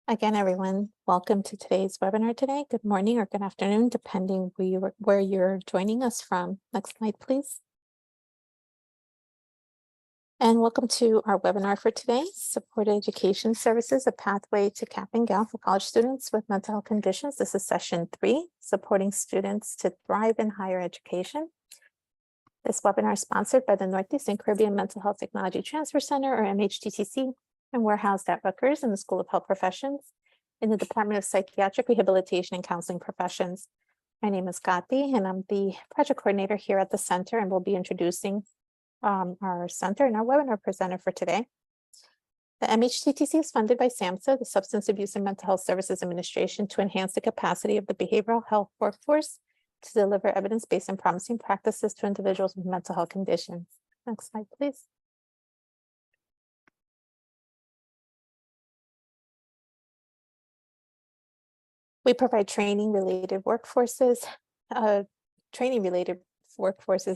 Again, everyone, welcome to today's webinar today. Good morning or good afternoon, depending where you're joining us from. Next slide, please. And welcome to our webinar for today, Supported Education Services, a Pathway to Cap and Gown for College Students with Mental Health Conditions. This is session 3, Supporting Students to Thrive in Higher Education. This webinar is sponsored by the Northeast and Caribbean Mental Health Technology Transfer Center, or MHTTC, and we're housed at Rutgers in the School of Health Professions in the Department of Psychiatric Rehabilitation and Counseling Professions. My name is Kati, and I'm the project coordinator here at the center, and we'll be introducing our center and our webinar presenter for today. The MHTTC is funded by SAMHSA, the Substance Abuse and Mental Health Services Administration, to enhance the capacity of the behavioral health workforce to deliver evidence-based and promising practices to individuals with mental health conditions. Next slide, please. We provide training-related workforces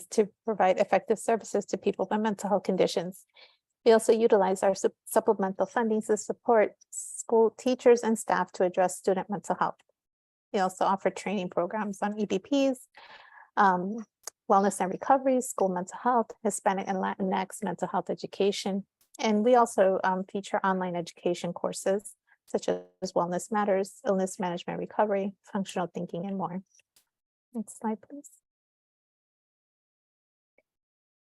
to provide effective services to people with mental health conditions. We also utilize our supplemental funding to support school teachers and staff to address student mental health. We also offer training programs on EBPs, wellness and recovery, school mental health, Hispanic and Latinx mental health education. And we also feature online education courses such as Wellness Matters, Illness Management Recovery, Functional Thinking, and more. Next slide, please.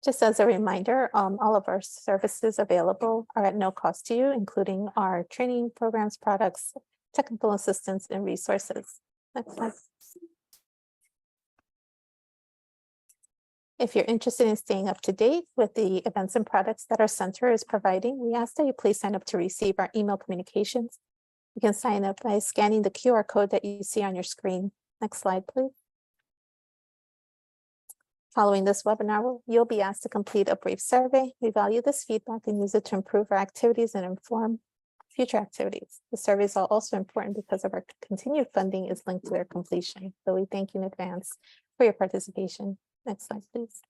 Just as a reminder, all of our services available are at no cost to you, including our training programs, products, technical assistance, and resources. Next slide. If you're interested in staying up to date with the events and products that our center is providing, we ask that you please sign up to receive our email communications. You can sign up by scanning the QR code that you see on your screen. Next slide, please. Following this webinar, you'll be asked to complete a brief survey. We value this feedback and use it to improve our activities and inform future activities. The surveys are also important because of our continued funding is linked to their completion. So we thank you in advance for your participation. Next slide, please.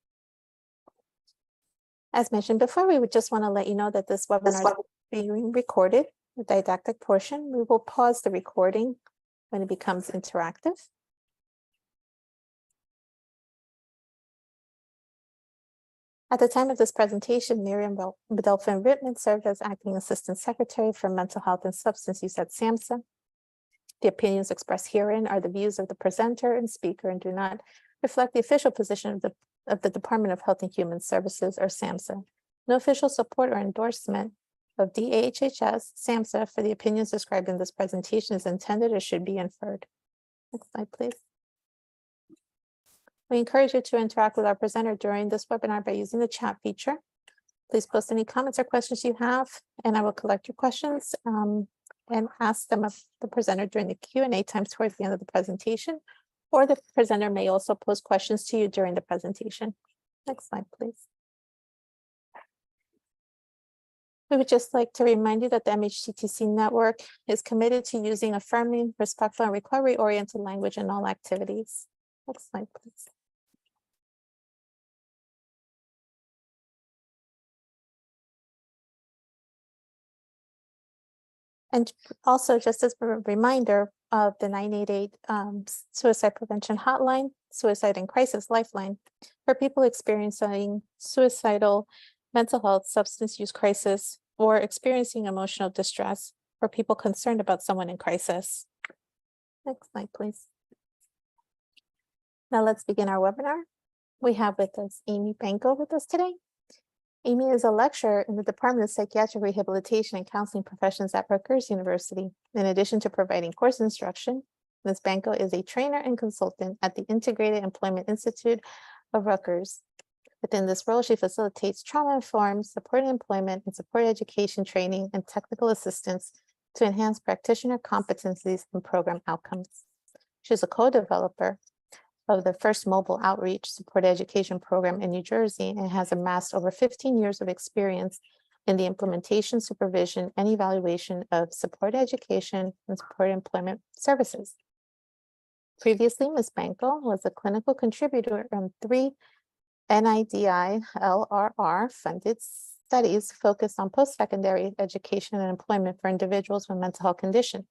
As mentioned before, we would just want to let you know that this webinar is being recorded. The didactic portion, we will pause the recording when it becomes interactive. At the time of this presentation, Miriam Bedelfin-Rittman served as Acting Assistant Secretary for Mental Health and Substance Use at SAMHSA. The opinions expressed herein are the views of the presenter and speaker and do not reflect the official position of the Department of Health and Human Services, or SAMHSA. No official support or endorsement of DAHHS, SAMHSA, for the opinions described in this presentation is intended or should be inferred. Next slide, please. We encourage you to interact with our presenter during this webinar by using the chat feature. Please post any comments or questions you have, and I will collect your questions and ask them of the presenter during the Q&A time towards the end of the presentation, or the presenter may also pose questions to you during the presentation. Next slide, please. We would just like to remind you that the MHTTC network is committed to using affirming, respectful, and recovery-oriented language in all activities. Next slide, please. And also, just as a reminder of the 988 suicide prevention hotline, suicide and crisis lifeline, for people experiencing suicidal, mental health, substance use crisis, or experiencing emotional distress, for people concerned about someone in crisis. Next slide, please. Now let's begin our webinar. We have with us Amy Banco with us today. Amy is a lecturer in the Department of Psychiatric Rehabilitation and Counseling Professions at Rutgers University. In addition to providing course instruction, Ms. Banco is a trainer and consultant at the Integrated Employment Institute of Rutgers. Within this role, she facilitates trauma-informed supported employment and supported education training and technical assistance to enhance practitioner competencies and program outcomes. She is a co-developer of the first mobile outreach supported education program in New Jersey and has amassed over 15 years of experience in the implementation, supervision, and evaluation of supported education and supported employment services. Previously, Ms. Banco was a clinical contributor on 3 NIDI LRR funded studies focused on post-secondary education and employment for individuals with mental health condition.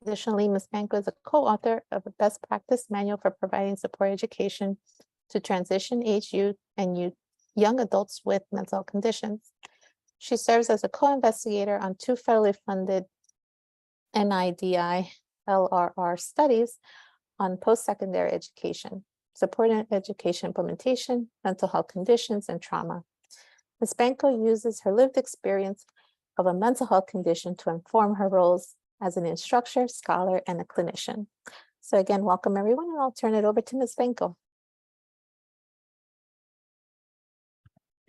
Additionally, Ms. Banco is a co-author of a best practice manual for providing support education to transition-age youth and young adults with mental health conditions. She serves as a co-investigator on 2 federally funded NIDI LRR studies on post-secondary education, supporting education implementation, mental health conditions, and trauma. Ms. Banco uses her lived experience of a mental health condition to inform her roles as an instructor, scholar, and a clinician. So again, welcome everyone, and I'll turn it over to Ms. Banco.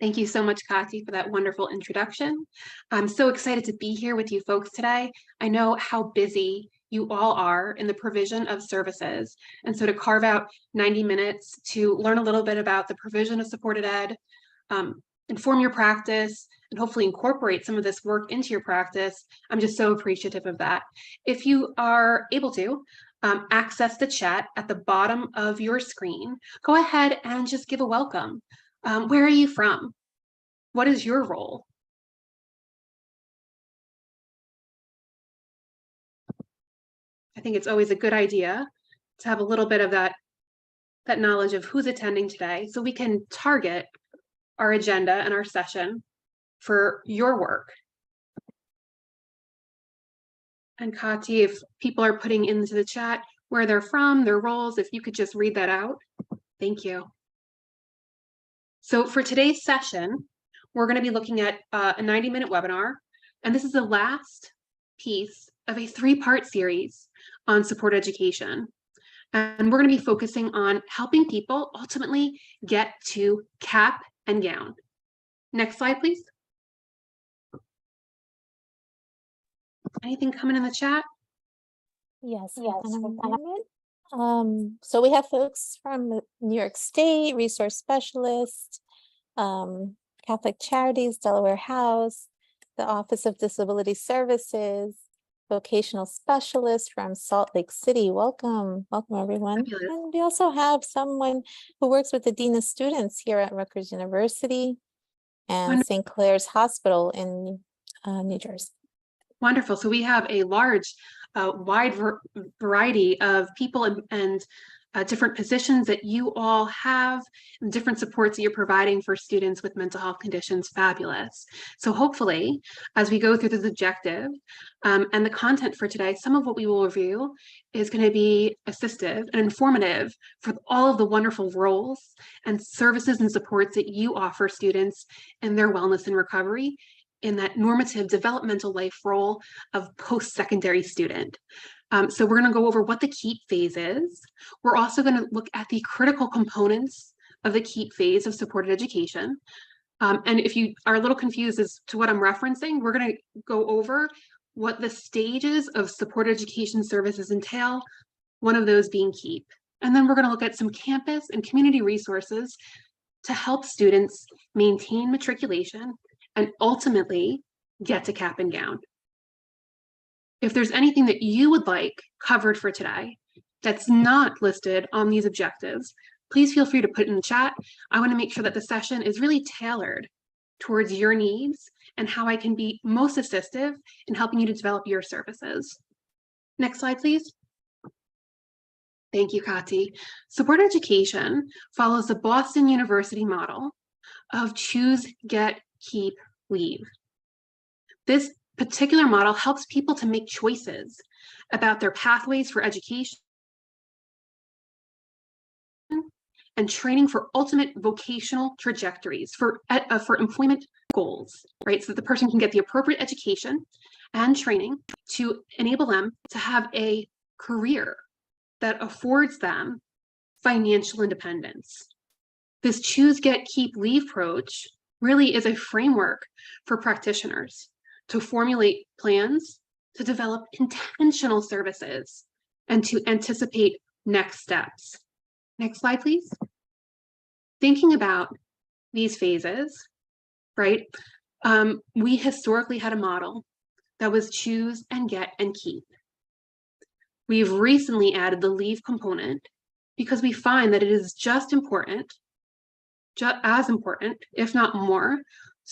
Thank you so much, Kati, for that wonderful introduction. I'm so excited to be here with you folks today. I know how busy you all are in the provision of services. And so to carve out 90 minutes to learn a little bit about the provision of supported ed, inform your practice, and hopefully incorporate some of this work into your practice, I'm just so appreciative of that. If you are able to, access the chat at the bottom of your screen, go ahead and just give a welcome. Where are you from? What is your role? I think it's always a good idea to have a little bit of that knowledge of who's attending today, so we can target our agenda and our session for your work. And Kati, if people are putting into the chat where they're from, their roles, if you could just read that out. Thank you. So for today's session, we're going to be looking at a 90-minute webinar, and this is the last piece of a 3-part series on support education. And we're going to be focusing on helping people ultimately get to cap and gown. Next slide, please. Anything coming in the chat? Yes. So we have folks from New York State, resource specialist, Catholic Charities, Delaware House, the Office of Disability Services, vocational specialist from Salt Lake City. Welcome everyone. Fabulous. And we also have someone who works with the Dean of Students here at Rutgers University and St. Clair's Hospital in New Jersey. Wonderful. So we have a large, wide variety of people and different positions that you all have, and different supports that you're providing for students with mental health conditions. Fabulous. So hopefully, as we go through this objective and the content for today, some of what we will review is going to be assistive and informative for all of the wonderful roles and services and supports that you offer students in their wellness and recovery in that normative developmental life role of post-secondary student. So we're going to go over what the KEEP phase is. We're also going to look at the critical components of the KEEP phase of supported education. And if you are a little confused as to what I'm referencing, we're going to go over what the stages of supported education services entail, one of those being KEEP. And then we're going to look at some campus and community resources to help students maintain matriculation and ultimately get to cap and gown. If there's anything that you would like covered for today that's not listed on these objectives, please feel free to put it in the chat. I want to make sure that the session is really tailored towards your needs and how I can be most assistive in helping you to develop your services. Next slide, please. Thank you, Kati. Support education follows the Boston University model of choose, get, keep, leave. This particular model helps people to make choices about their pathways for education and training for ultimate vocational trajectories for employment goals, right? So that the person can get the appropriate education and training to enable them to have a career that affords them financial independence. This choose, get, keep, leave approach really is a framework for practitioners to formulate plans, to develop intentional services, and to anticipate next steps. Next slide, please. Thinking about these phases, right? We historically had a model that was choose and get and keep. We've recently added the leave component because we find that it is just as important, if not more,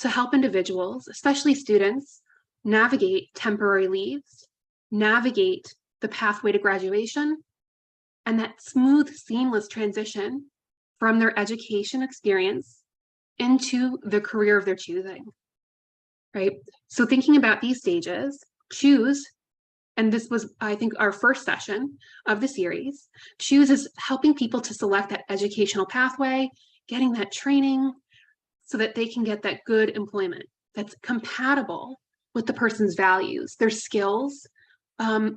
to help individuals, especially students, navigate temporary leaves, navigate the pathway to graduation, and that smooth, seamless transition from their education experience into the career of their choosing, right? So thinking about these stages, choose, and this was, I think, our first session of the series, choose is helping people to select that educational pathway, getting that training so that they can get that good employment that's compatible with the person's values, their skills,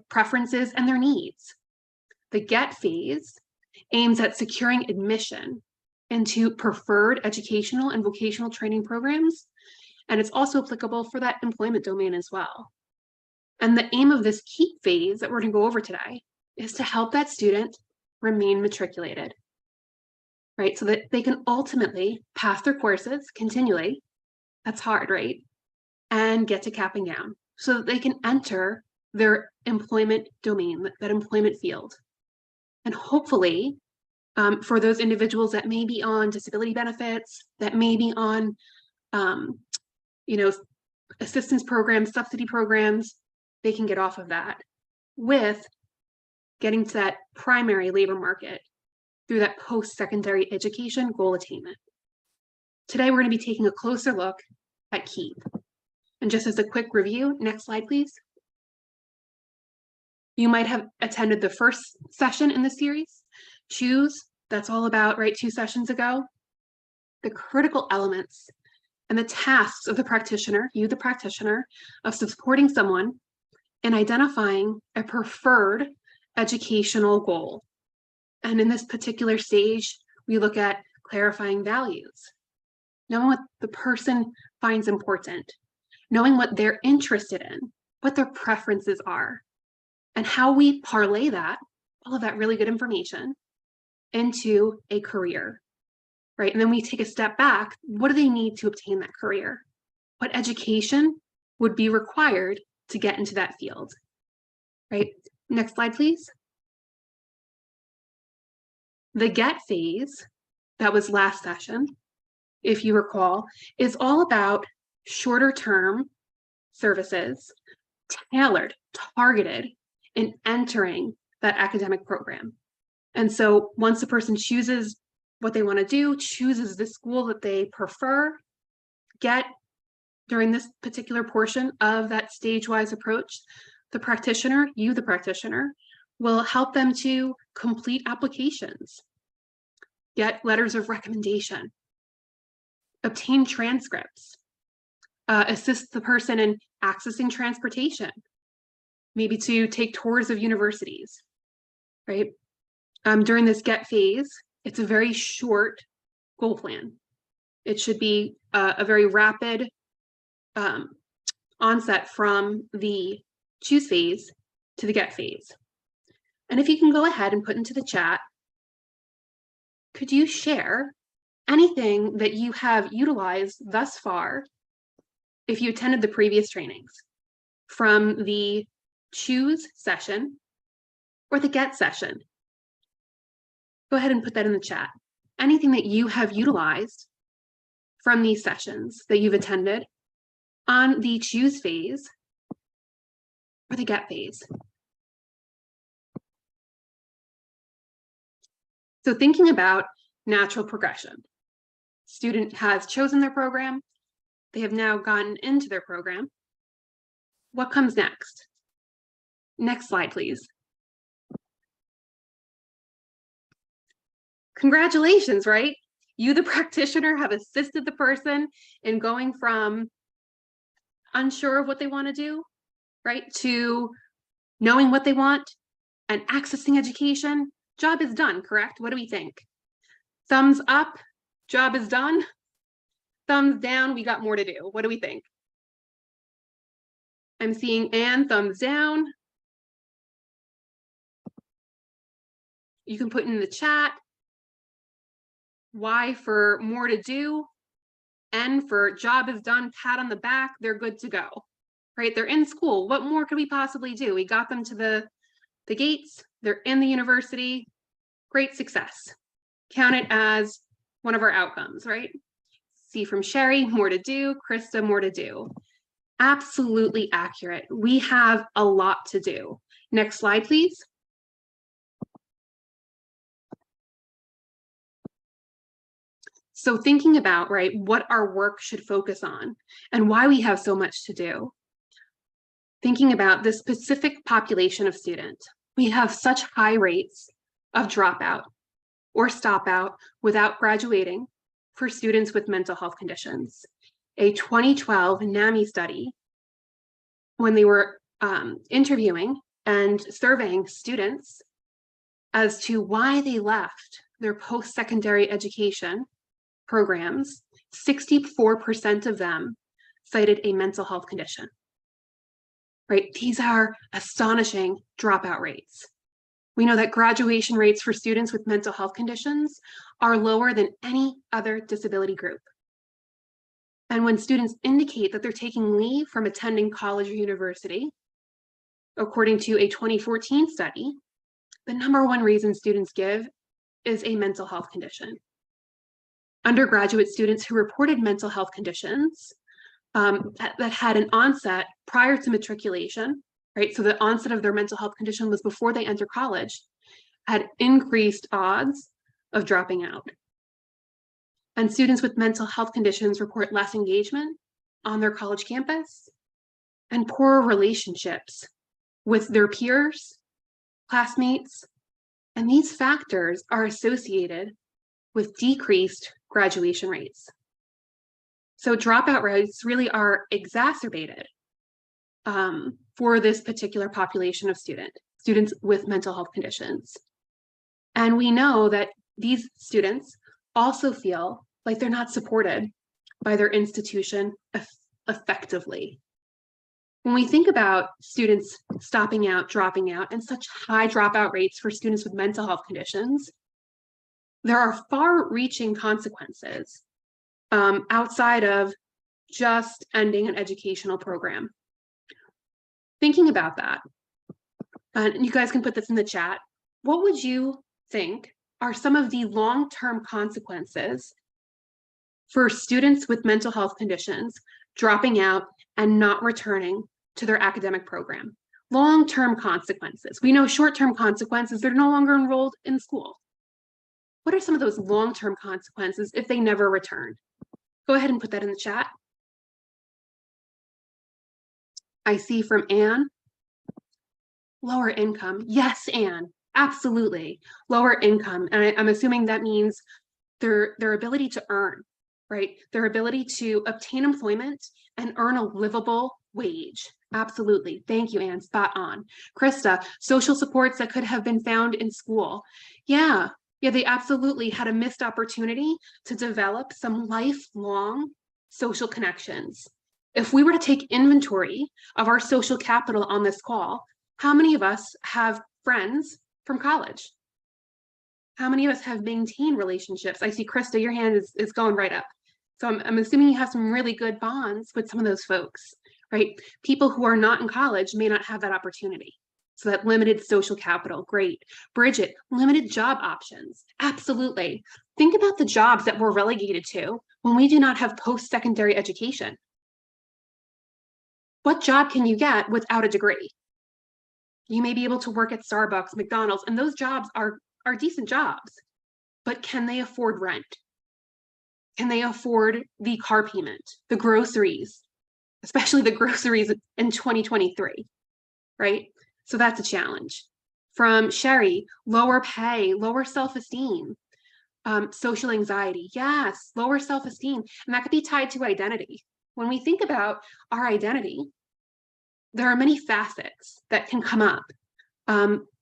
preferences, and their needs. The get phase aims at securing admission into preferred educational and vocational training programs, and it's also applicable for that employment domain as well. And the aim of this keep phase that we're going to go over today is to help that student remain matriculated, right? So that they can ultimately pass their courses continually. That's hard, right? And get to capping gown so that they can enter their employment domain, that employment field. And hopefully, for those individuals that may be on disability benefits, that may be on, assistance programs, subsidy programs, they can get off of that with getting to that primary labor market through that post-secondary education goal attainment. Today, we're going to be taking a closer look at KEEP. And just as a quick review, next slide, please. You might have attended the first session in the series, Choose. That's all about, right, 2 sessions ago. The critical elements and the tasks of the practitioner, you the practitioner, of supporting someone in identifying a preferred educational goal. And in this particular stage, we look at clarifying values, knowing what the person finds important, knowing what they're interested in, what their preferences are, and how we parlay that, all of that really good information, into a career, right? And then we take a step back. What do they need to obtain that career? What education would be required to get into that field, right? Next slide, please. The get phase, that was last session, if you recall, is all about shorter term services, tailored, targeted in entering that academic program. And so once a person chooses what they want to do, chooses the school that they prefer, get during this particular portion of that stage-wise approach, the practitioner, you the practitioner, will help them to complete applications, get letters of recommendation, obtain transcripts, assist the person in accessing transportation, maybe to take tours of universities, right? During this get phase, it's a very short goal plan. It should be a very rapid onset from the choose phase to the get phase. And if you can go ahead and put into the chat, could you share anything that you have utilized thus far if you attended the previous trainings from the choose session or the get session? Go ahead and put that in the chat. Anything that you have utilized from these sessions that you've attended on the choose phase or the get phase. So thinking about natural progression. Student has chosen their program. They have now gotten into their program. What comes next? Next slide, please. Congratulations, right? You, the practitioner, have assisted the person in going from unsure of what they want to do, right, to knowing what they want and accessing education. Job is done, correct? What do we think? Thumbs up, job is done. Thumbs down, we got more to do. What do we think? I'm seeing Anne, thumbs down. You can put in the chat. Y for more to do. N for job is done, pat on the back, they're good to go, right? They're in school. What more could we possibly do? We got them to the gates. They're in the university. Great success. Count it as one of our outcomes, right? See from Sherry, more to do. Krista, more to do. Absolutely accurate. We have a lot to do. Next slide, please. So thinking about, right, what our work should focus on and why we have so much to do. Thinking about the specific population of students, we have such high rates of dropout or stop out without graduating for students with mental health conditions. A 2012 NAMI study, when they were interviewing and surveying students as to why they left their post-secondary education programs, 64% of them cited a mental health condition. Right? These are astonishing dropout rates. We know that graduation rates for students with mental health conditions are lower than any other disability group. And when students indicate that they're taking leave from attending college or university, according to a 2014 study, the #1 reason students give is a mental health condition. Undergraduate students who reported mental health conditions that had an onset prior to matriculation, right? So the onset of their mental health condition was before they enter college, had increased odds of dropping out. And students with mental health conditions report less engagement on their college campus and poorer relationships with their peers, classmates, and these factors are associated with decreased graduation rates. So dropout rates really are exacerbated for this particular population of students with mental health conditions. And we know that these students also feel like they're not supported by their institution effectively. When we think about students stopping out, dropping out, and such high dropout rates for students with mental health conditions, there are far-reaching consequences outside of just ending an educational program. Thinking about that, and you guys can put this in the chat, what would you think are some of the long-term consequences for students with mental health conditions dropping out and not returning to their academic program? Long-term consequences. We know short-term consequences, they're no longer enrolled in school. What are some of those long-term consequences if they never return? Go ahead and put that in the chat. I see from Anne, lower income. Yes, Anne, absolutely. Lower income. And I'm assuming that means their ability to earn, right? Their ability to obtain employment and earn a livable wage. Absolutely. Thank you, Anne. Spot on. Krista, social supports that could have been found in school. Yeah, they absolutely had a missed opportunity to develop some lifelong social connections. If we were to take inventory of our social capital on this call, how many of us have friends from college? How many of us have maintained relationships? I see Krista, your hand is going right up. So I'm assuming you have some really good bonds with some of those folks, right? People who are not in college may not have that opportunity. So that limited social capital, great. Bridget, limited job options, absolutely. Think about the jobs that we're relegated to when we do not have post-secondary education. What job can you get without a degree? You may be able to work at Starbucks, McDonald's, and those jobs are decent jobs, but can they afford rent? Can they afford the car payment, the groceries, especially the groceries in 2023, right? So that's a challenge. From Sherry, lower pay, lower self-esteem, social anxiety, yes, lower self-esteem, and that could be tied to identity. When we think about our identity, there are many facets that can come up,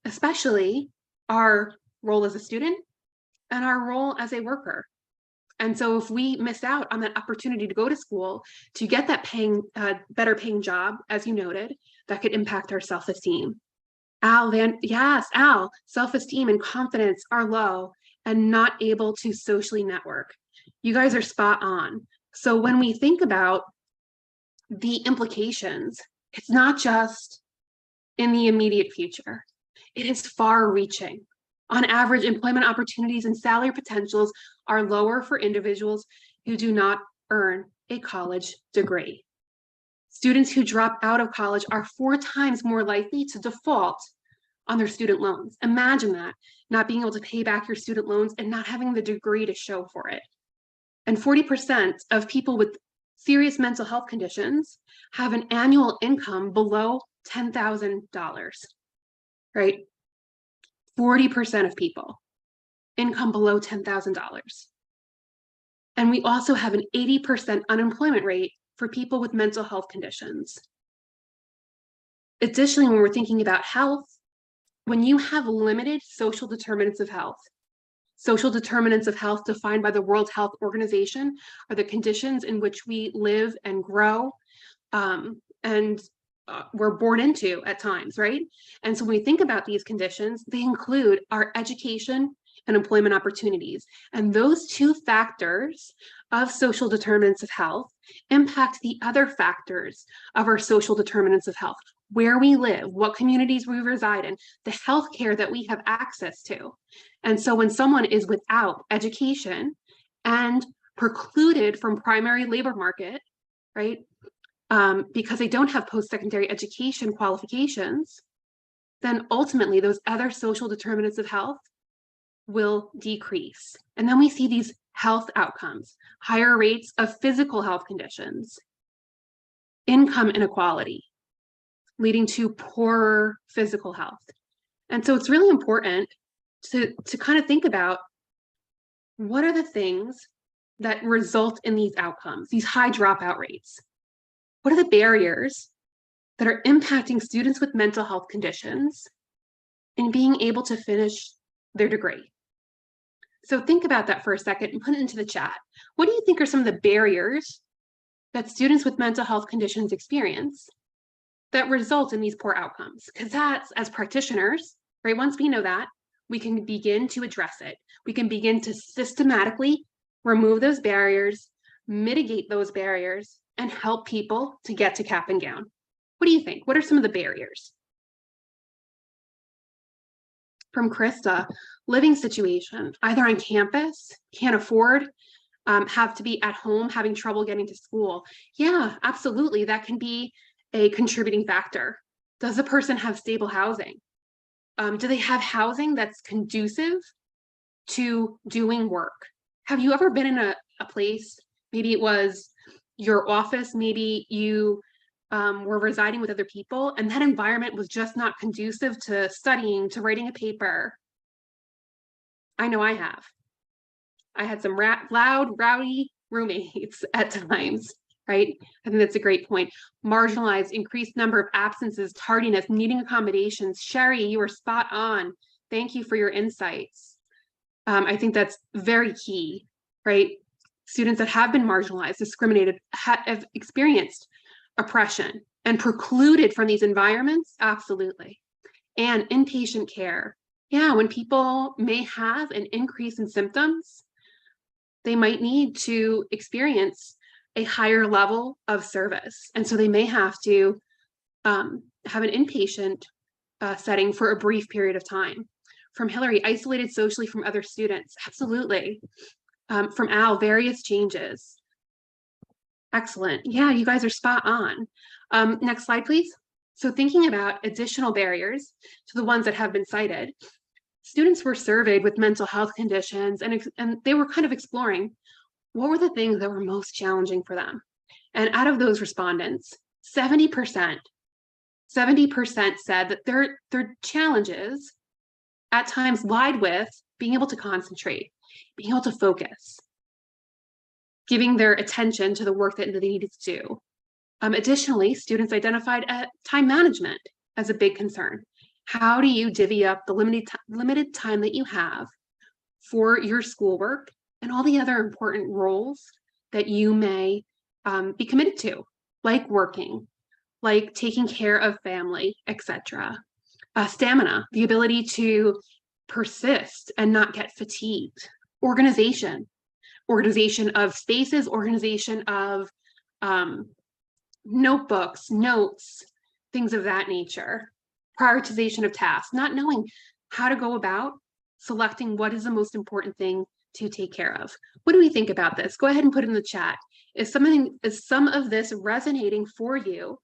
especially our role as a student and our role as a worker. And so if we miss out on that opportunity to go to school, to get that better paying job, as you noted, that could impact our self-esteem. Al, self-esteem and confidence are low and not able to socially network. You guys are spot on. So when we think about the implications, it's not just in the immediate future. It is far-reaching. On average, employment opportunities and salary potentials are lower for individuals who do not earn a college degree. Students who drop out of college are 4 times more likely to default on their student loans. Imagine that, not being able to pay back your student loans and not having the degree to show for it. And 40% of people with serious mental health conditions have an annual income below $10,000, right? 40% of people, income below $10,000. And we also have an 80% unemployment rate for people with mental health conditions. Additionally, when we're thinking about health, when you have limited social determinants of health defined by the World Health Organization are the conditions in which we live and grow and we're born into at times, right? And so when we think about these conditions, they include our education and employment opportunities. And those 2 factors of social determinants of health impact the other factors of our social determinants of health, where we live, what communities we reside in, the healthcare that we have access to. And so when someone is without education and precluded from primary labor market, right, because they don't have post-secondary education qualifications, then ultimately those other social determinants of health will decrease. And then we see these health outcomes, higher rates of physical health conditions, income inequality, leading to poorer physical health. And so it's really important to kind of think about what are the things that result in these outcomes, these high dropout rates? What are the barriers that are impacting students with mental health conditions in being able to finish their degree? So think about that for a second and put it into the chat. What do you think are some of the barriers that students with mental health conditions experience that result in these poor outcomes? Because that's, as practitioners, right, once we know that, we can begin to address it. We can begin to systematically remove those barriers, mitigate those barriers, and help people to get to cap and gown. What do you think? What are some of the barriers? From Krista, living situation, either on campus, can't afford, have to be at home, having trouble getting to school. Yeah, absolutely. That can be a contributing factor. Does the person have stable housing? Do they have housing that's conducive to doing work? Have you ever been in a place, maybe it was your office, maybe you were residing with other people, and that environment was just not conducive to studying, to writing a paper? I know I have. I had some loud, rowdy roommates at times, right? I think that's a great point. Marginalized, increased number of absences, tardiness, needing accommodations. Sherry, you were spot on. Thank you for your insights. I think that's very key, right? Students that have been marginalized, discriminated, have experienced oppression and precluded from these environments, absolutely. And inpatient care. Yeah, when people may have an increase in symptoms, they might need to experience a higher level of service. And so they may have to have an inpatient setting for a brief period of time. From Hillary, isolated socially from other students. Absolutely. From Al, various changes. Excellent. Yeah, you guys are spot on. Next slide, please. So thinking about additional barriers to the ones that have been cited, students were surveyed with mental health conditions and they were kind of exploring what were the things that were most challenging for them. And out of those respondents, 70% said that their challenges at times lied with being able to concentrate, being able to focus, giving their attention to the work that they needed to do. Additionally, students identified time management as a big concern. How do you divvy up the limited time that you have for your schoolwork and all the other important roles that you may be committed to, like working, like taking care of family, etc. Stamina, the ability to persist and not get fatigued. Organization of spaces, organization of notebooks, notes, things of that nature. Prioritization of tasks, not knowing how to go about selecting what is the most important thing to take care of. What do we think about this? Go ahead and put it in the chat. Is some of this resonating for you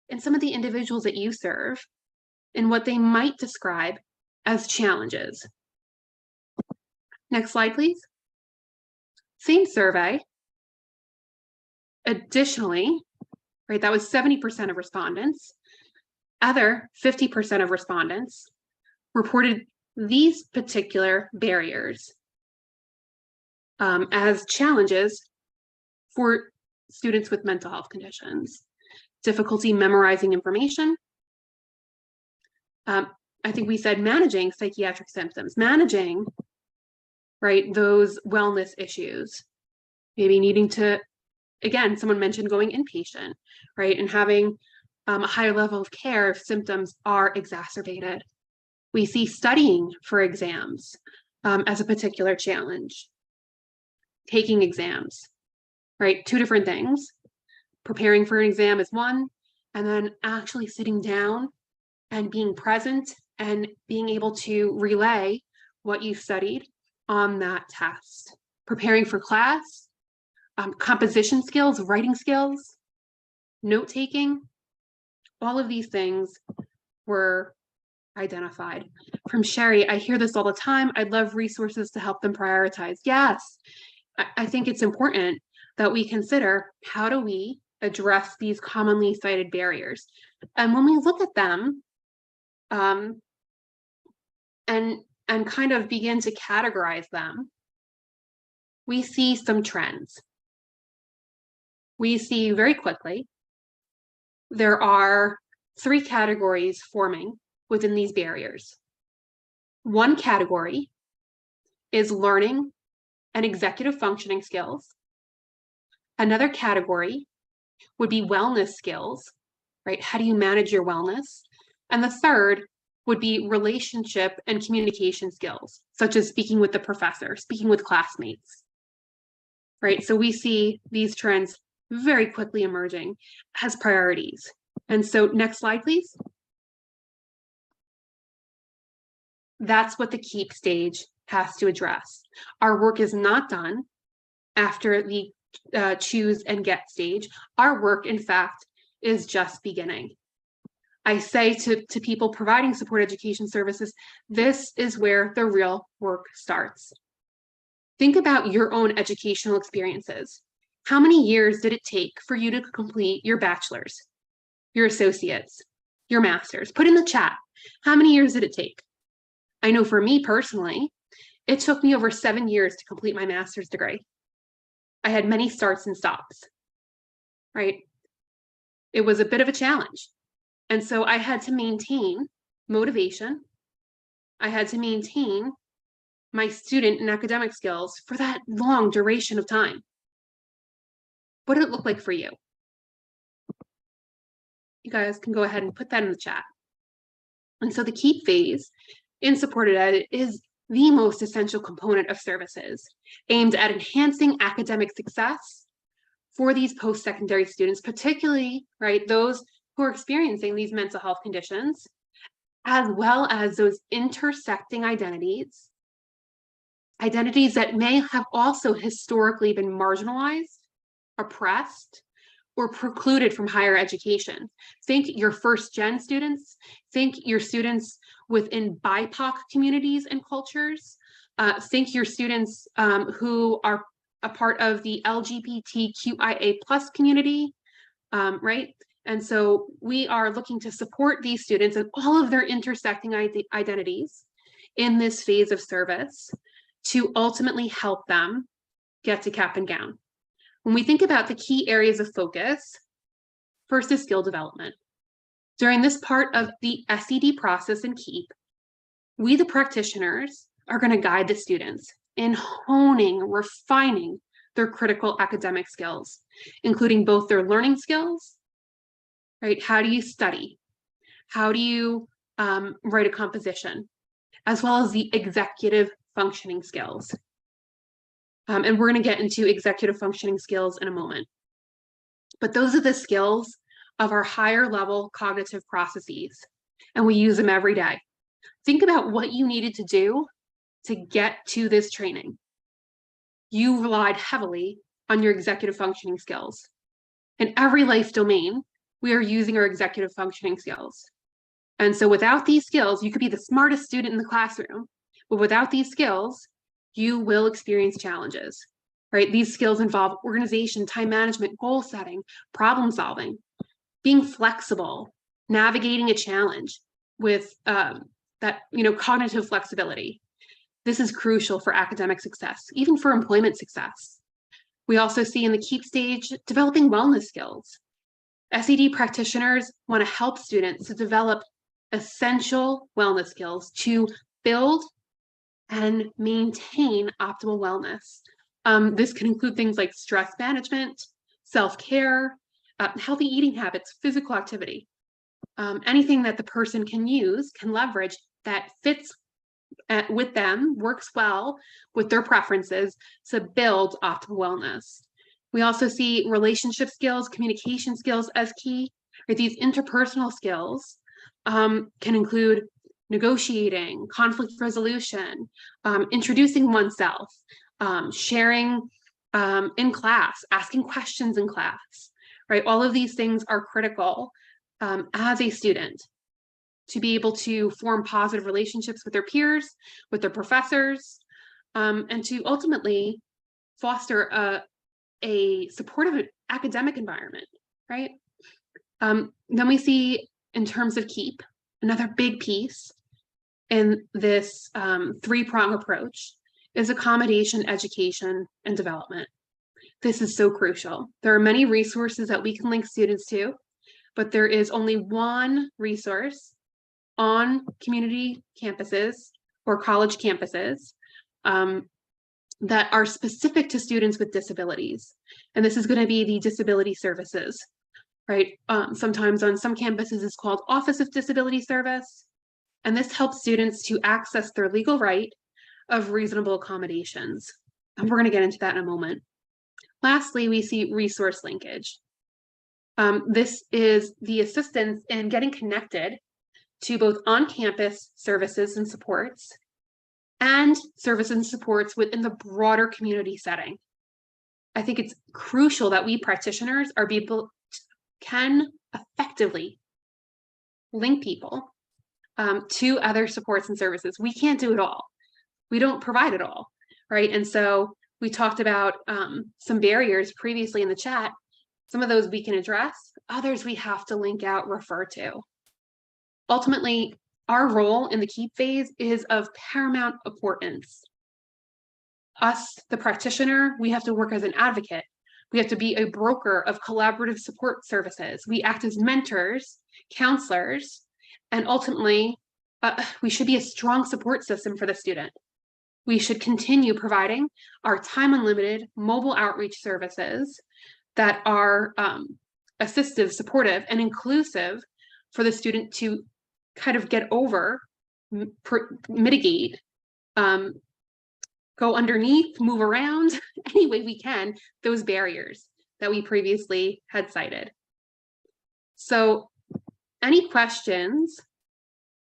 and some of the individuals that you serve and what they might describe as challenges? Next slide, please. Same survey. Additionally, right, that was 70% of respondents. Other 50% of respondents reported these particular barriers as challenges for students with mental health conditions. Difficulty memorizing information. I think we said managing psychiatric symptoms, managing, right, those wellness issues. Maybe needing to, again, someone mentioned going inpatient, right, and having a higher level of care if symptoms are exacerbated. We see studying for exams as a particular challenge. Taking exams, right? Two different things. Preparing for an exam is one, and then actually sitting down and being present and being able to relay what you studied on that test. Preparing for class, composition skills, writing skills, note-taking, all of these things were identified. From Sherry, I hear this all the time. I'd love resources to help them prioritize. Yes, I think it's important that we consider, how do we address these commonly cited barriers? And when we look at them and kind of begin to categorize them, we see some trends. We see very quickly there are 3 categories forming within these barriers. One category is learning and executive functioning skills. Another category would be wellness skills, right? How do you manage your wellness? And the third would be relationship and communication skills, such as speaking with the professor, speaking with classmates, right? So we see these trends very quickly emerging as priorities. And so next slide, please. That's what the KEEP stage has to address. Our work is not done after the choose and get stage. Our work, in fact, is just beginning. I say to people providing support education services, this is where the real work starts. Think about your own educational experiences. How many years did it take for you to complete your bachelor's, your associates, your master's? Put in the chat, how many years did it take? I know for me personally, it took me over 7 years to complete my master's degree. I had many starts and stops, right? It was a bit of a challenge. And so I had to maintain motivation. I had to maintain my student and academic skills for that long duration of time. What did it look like for you? You guys can go ahead and put that in the chat. And so the KEEP phase in supported ed is the most essential component of services aimed at enhancing academic success for these post-secondary students, particularly, right, those who are experiencing these mental health conditions, as well as those intersecting identities that may have also historically been marginalized, oppressed, or precluded from higher education. Think your first-gen students, think your students within BIPOC communities and cultures, think your students who are a part of the LGBTQIA+ community, right? And so we are looking to support these students and all of their intersecting identities in this phase of service to ultimately help them get to cap and gown. When we think about the key areas of focus, first is skill development. During this part of the SED process in KEEP, we, the practitioners, are going to guide the students in honing, refining their critical academic skills, including both their learning skills, right? How do you study? How do you write a composition? As well as the executive functioning skills. And we're going to get into executive functioning skills in a moment. But those are the skills of our higher level cognitive processes, and we use them every day. Think about what you needed to do to get to this training. you relied heavily on your executive functioning skills. In every life domain, we are using our executive functioning skills. And so without these skills, you could be the smartest student in the classroom, but without these skills, you will experience challenges, right? These skills involve organization, time management, goal setting, problem solving, being flexible, navigating a challenge with that, cognitive flexibility. This is crucial for academic success, even for employment success. We also see in the KEEP stage, developing wellness skills. SED practitioners want to help students to develop essential wellness skills to build and maintain optimal wellness. This can include things like stress management, self-care, healthy eating habits, physical activity. Anything that the person can use, can leverage, that fits with them, works well with their preferences to build optimal wellness. We also see relationship skills, communication skills as key. Right? These interpersonal skills can include negotiating, conflict resolution, introducing oneself, sharing in class, asking questions in class, right? All of these things are critical as a student to be able to form positive relationships with their peers, with their professors, and to ultimately foster a supportive academic environment, right? Then we see, in terms of KEEP, another big piece in this three-prong approach is accommodation, education, and development. This is so crucial. There are many resources that we can link students to, but there is only one resource on community campuses or college campuses that are specific to students with disabilities. And this is going to be the disability services, right? Sometimes on some campuses it's called Office of Disability Service. And this helps students to access their legal right of reasonable accommodations. And we're going to get into that in a moment. Lastly, we see resource linkage. This is the assistance in getting connected to both on-campus services and supports and services and supports within the broader community setting. I think it's crucial that we practitioners can effectively link people to other supports and services. We can't do it all. We don't provide it all, right? And so we talked about some barriers previously in the chat. Some of those we can address, others we have to link out, refer to. Ultimately, our role in the KEEP phase is of paramount importance. Us, the practitioner, we have to work as an advocate. We have to be a broker of collaborative support services. We act as mentors, counselors, and ultimately, we should be a strong support system for the student. We should continue providing our time-unlimited mobile outreach services that are assistive, supportive, and inclusive for the student to kind of get over, mitigate, go underneath, move around any way we can, those barriers that we previously had cited. So any questions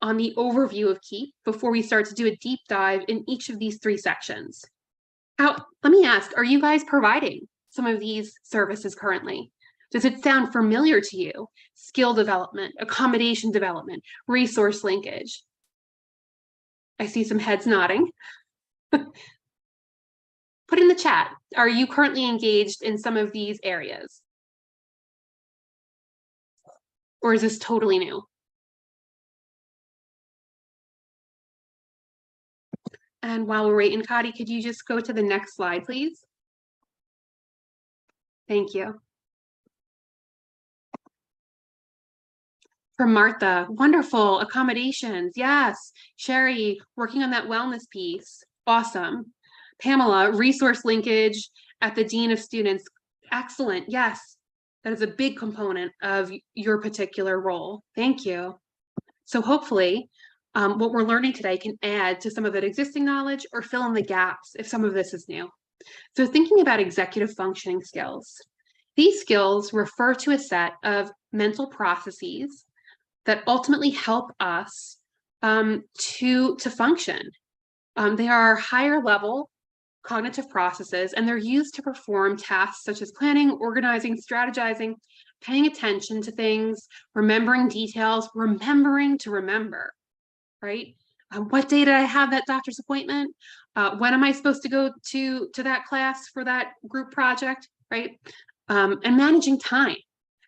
on the overview of KEEP before we start to do a deep dive in each of these three sections? Let me ask, are you guys providing some of these services currently? Does it sound familiar to you? Skill development, accommodation development, resource linkage. I see some heads nodding. Put in the chat, are you currently engaged in some of these areas? Or is this totally new? And while we're waiting, Kadi, could you just go to the next slide, please? Thank you. From Martha, wonderful accommodations. Yes. Sherry, working on that wellness piece. Awesome. Pamela, resource linkage at the Dean of Students. Excellent. Yes. That is a big component of your particular role. Thank you. So hopefully what we're learning today can add to some of that existing knowledge or fill in the gaps if some of this is new. So thinking about executive functioning skills. These skills refer to a set of mental processes that ultimately help us to function. They are higher level cognitive processes, and they're used to perform tasks such as planning, organizing, strategizing, paying attention to things, remembering details, remembering to remember, right? What day did I have that doctor's appointment? When am I supposed to go to that class for that group project, right? And managing time,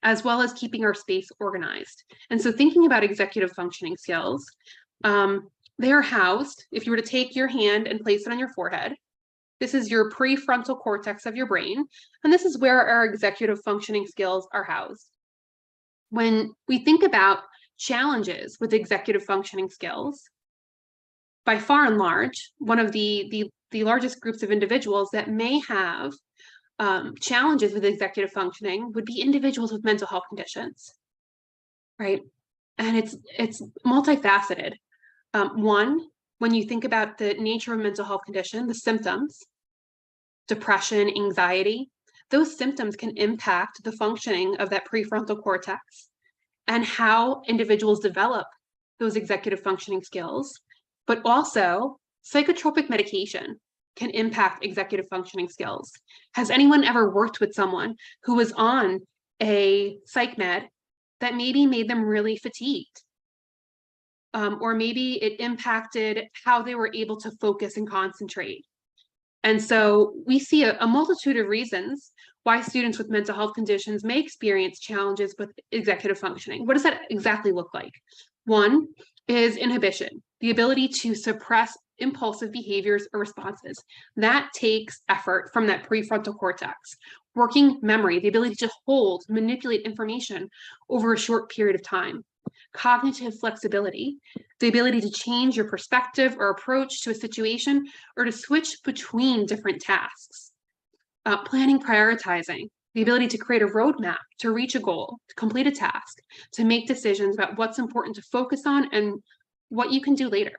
as well as keeping our space organized. And so thinking about executive functioning skills, they are housed, if you were to take your hand and place it on your forehead, this is your prefrontal cortex of your brain, and this is where our executive functioning skills are housed. When we think about challenges with executive functioning skills, by far and large, one of the largest groups of individuals that may have challenges with executive functioning would be individuals with mental health conditions, right? And it's multifaceted. One, when you think about the nature of mental health condition, the symptoms, depression, anxiety, those symptoms can impact the functioning of that prefrontal cortex and how individuals develop those executive functioning skills. But also, psychotropic medication can impact executive functioning skills. Has anyone ever worked with someone who was on a psych med that maybe made them really fatigued? Or maybe it impacted how they were able to focus and concentrate. And so we see a multitude of reasons why students with mental health conditions may experience challenges with executive functioning. What does that exactly look like? One is inhibition, the ability to suppress impulsive behaviors or responses. That takes effort from that prefrontal cortex. Working memory, the ability to hold, manipulate information over a short period of time. Cognitive flexibility, the ability to change your perspective or approach to a situation or to switch between different tasks. Planning, prioritizing, the ability to create a roadmap to reach a goal, to complete a task, to make decisions about what's important to focus on and what you can do later.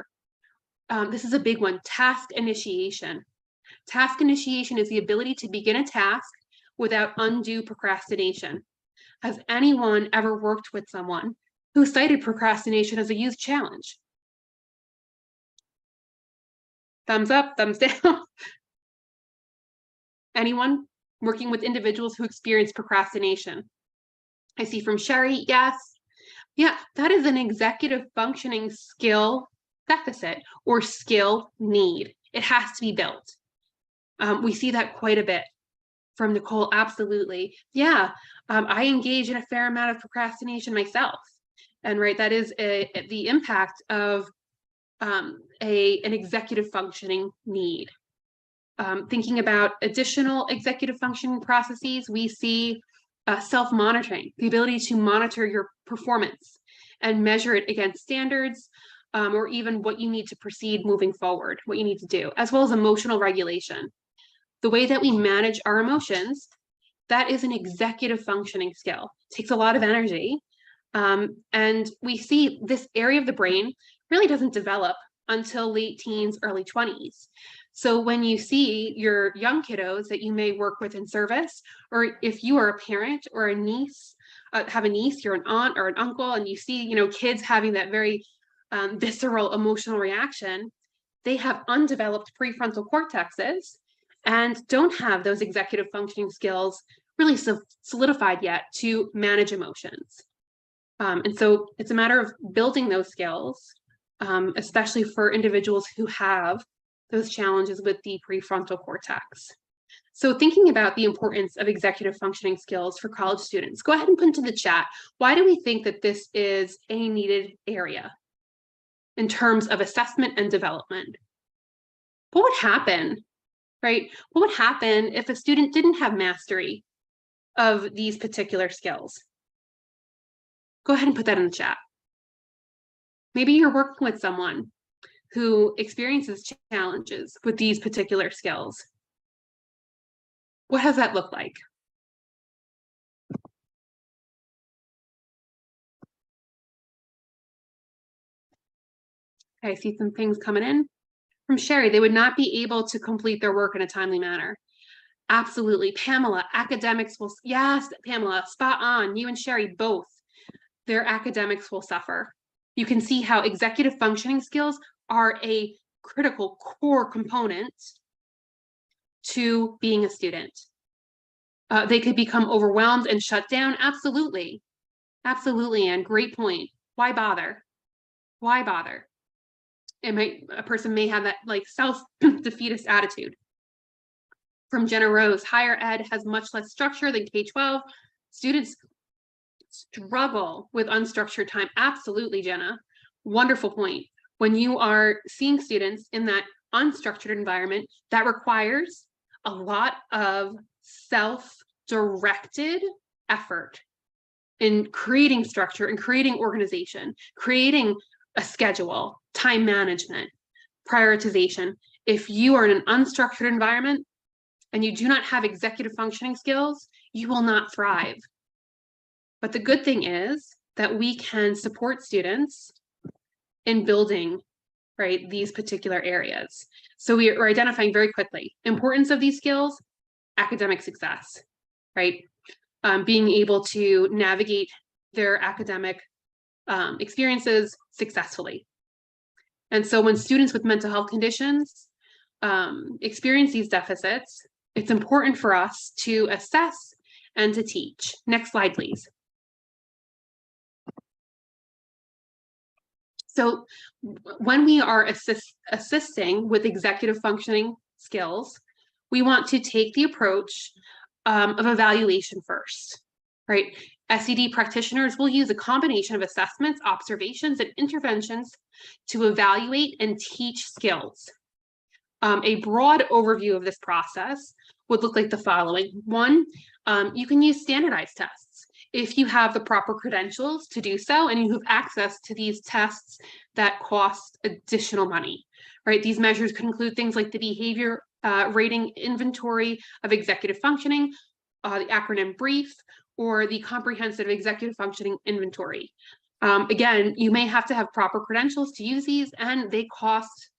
This is a big one, task initiation. Task initiation is the ability to begin a task without undue procrastination. Has anyone ever worked with someone who cited procrastination as a youth challenge? Thumbs up, thumbs down. Anyone working with individuals who experience procrastination? I see from Sherry, yes. Yeah, that is an executive functioning skill deficit or skill need. It has to be built. We see that quite a bit from Nicole, absolutely. Yeah, I engage in a fair amount of procrastination myself. And right, that is the impact of an executive functioning need. Thinking about additional executive functioning processes, we see self-monitoring, the ability to monitor your performance and measure it against standards, or even what you need to proceed moving forward, what you need to do, as well as emotional regulation. The way that we manage our emotions, that is an executive functioning skill. It takes a lot of energy. And we see this area of the brain really doesn't develop until late teens, early 20s. So when you see your young kiddos that you may work with in service, or if you are a parent or a niece, have a niece, you're an aunt or an uncle, and you see, kids having that very visceral emotional reaction, they have undeveloped prefrontal cortexes and don't have those executive functioning skills really solidified yet to manage emotions. And so it's a matter of building those skills, especially for individuals who have those challenges with the prefrontal cortex. So thinking about the importance of executive functioning skills for college students, go ahead and put into the chat, why do we think that this is a needed area in terms of assessment and development? What would happen, right? What would happen if a student didn't have mastery of these particular skills? Go ahead and put that in the chat. Maybe you're working with someone who experiences challenges with these particular skills. What does that look like? Okay, I see some things coming in. From Sherry, they would not be able to complete their work in a timely manner. Absolutely. Pamela, academics will, yes, Pamela, spot on. You and Sherry both, their academics will suffer. You can see how executive functioning skills are a critical core component to being a student. They could become overwhelmed and shut down. Absolutely. Absolutely, Anne. Great point. Why bother? Why bother? A person may have that like self-defeatist attitude. From Jenna Rose, higher ed has much less structure than K-12. Students struggle with unstructured time. Absolutely, Jenna. Wonderful point. When you are seeing students in that unstructured environment, that requires a lot of self-directed effort in creating structure and creating organization, creating a schedule, time management, prioritization. If you are in an unstructured environment and you do not have executive functioning skills, you will not thrive. But the good thing is that we can support students in building, right, these particular areas. So we're identifying very quickly importance of these skills, academic success, right? Being able to navigate their academic experiences successfully. And so when students with mental health conditions experience these deficits, it's important for us to assess and to teach. Next slide, please. So when we are assisting with executive functioning skills, we want to take the approach of evaluation first, right? SED practitioners will use a combination of assessments, observations, and interventions to evaluate and teach skills. A broad overview of this process would look like the following. One, you can use standardized tests if you have the proper credentials to do so and you have access to these tests that cost additional money, right? These measures could include things like the behavior rating inventory of executive functioning, the acronym BRIEF, or the comprehensive executive functioning inventory. Again, you may have to have proper credentials to use these, and they cost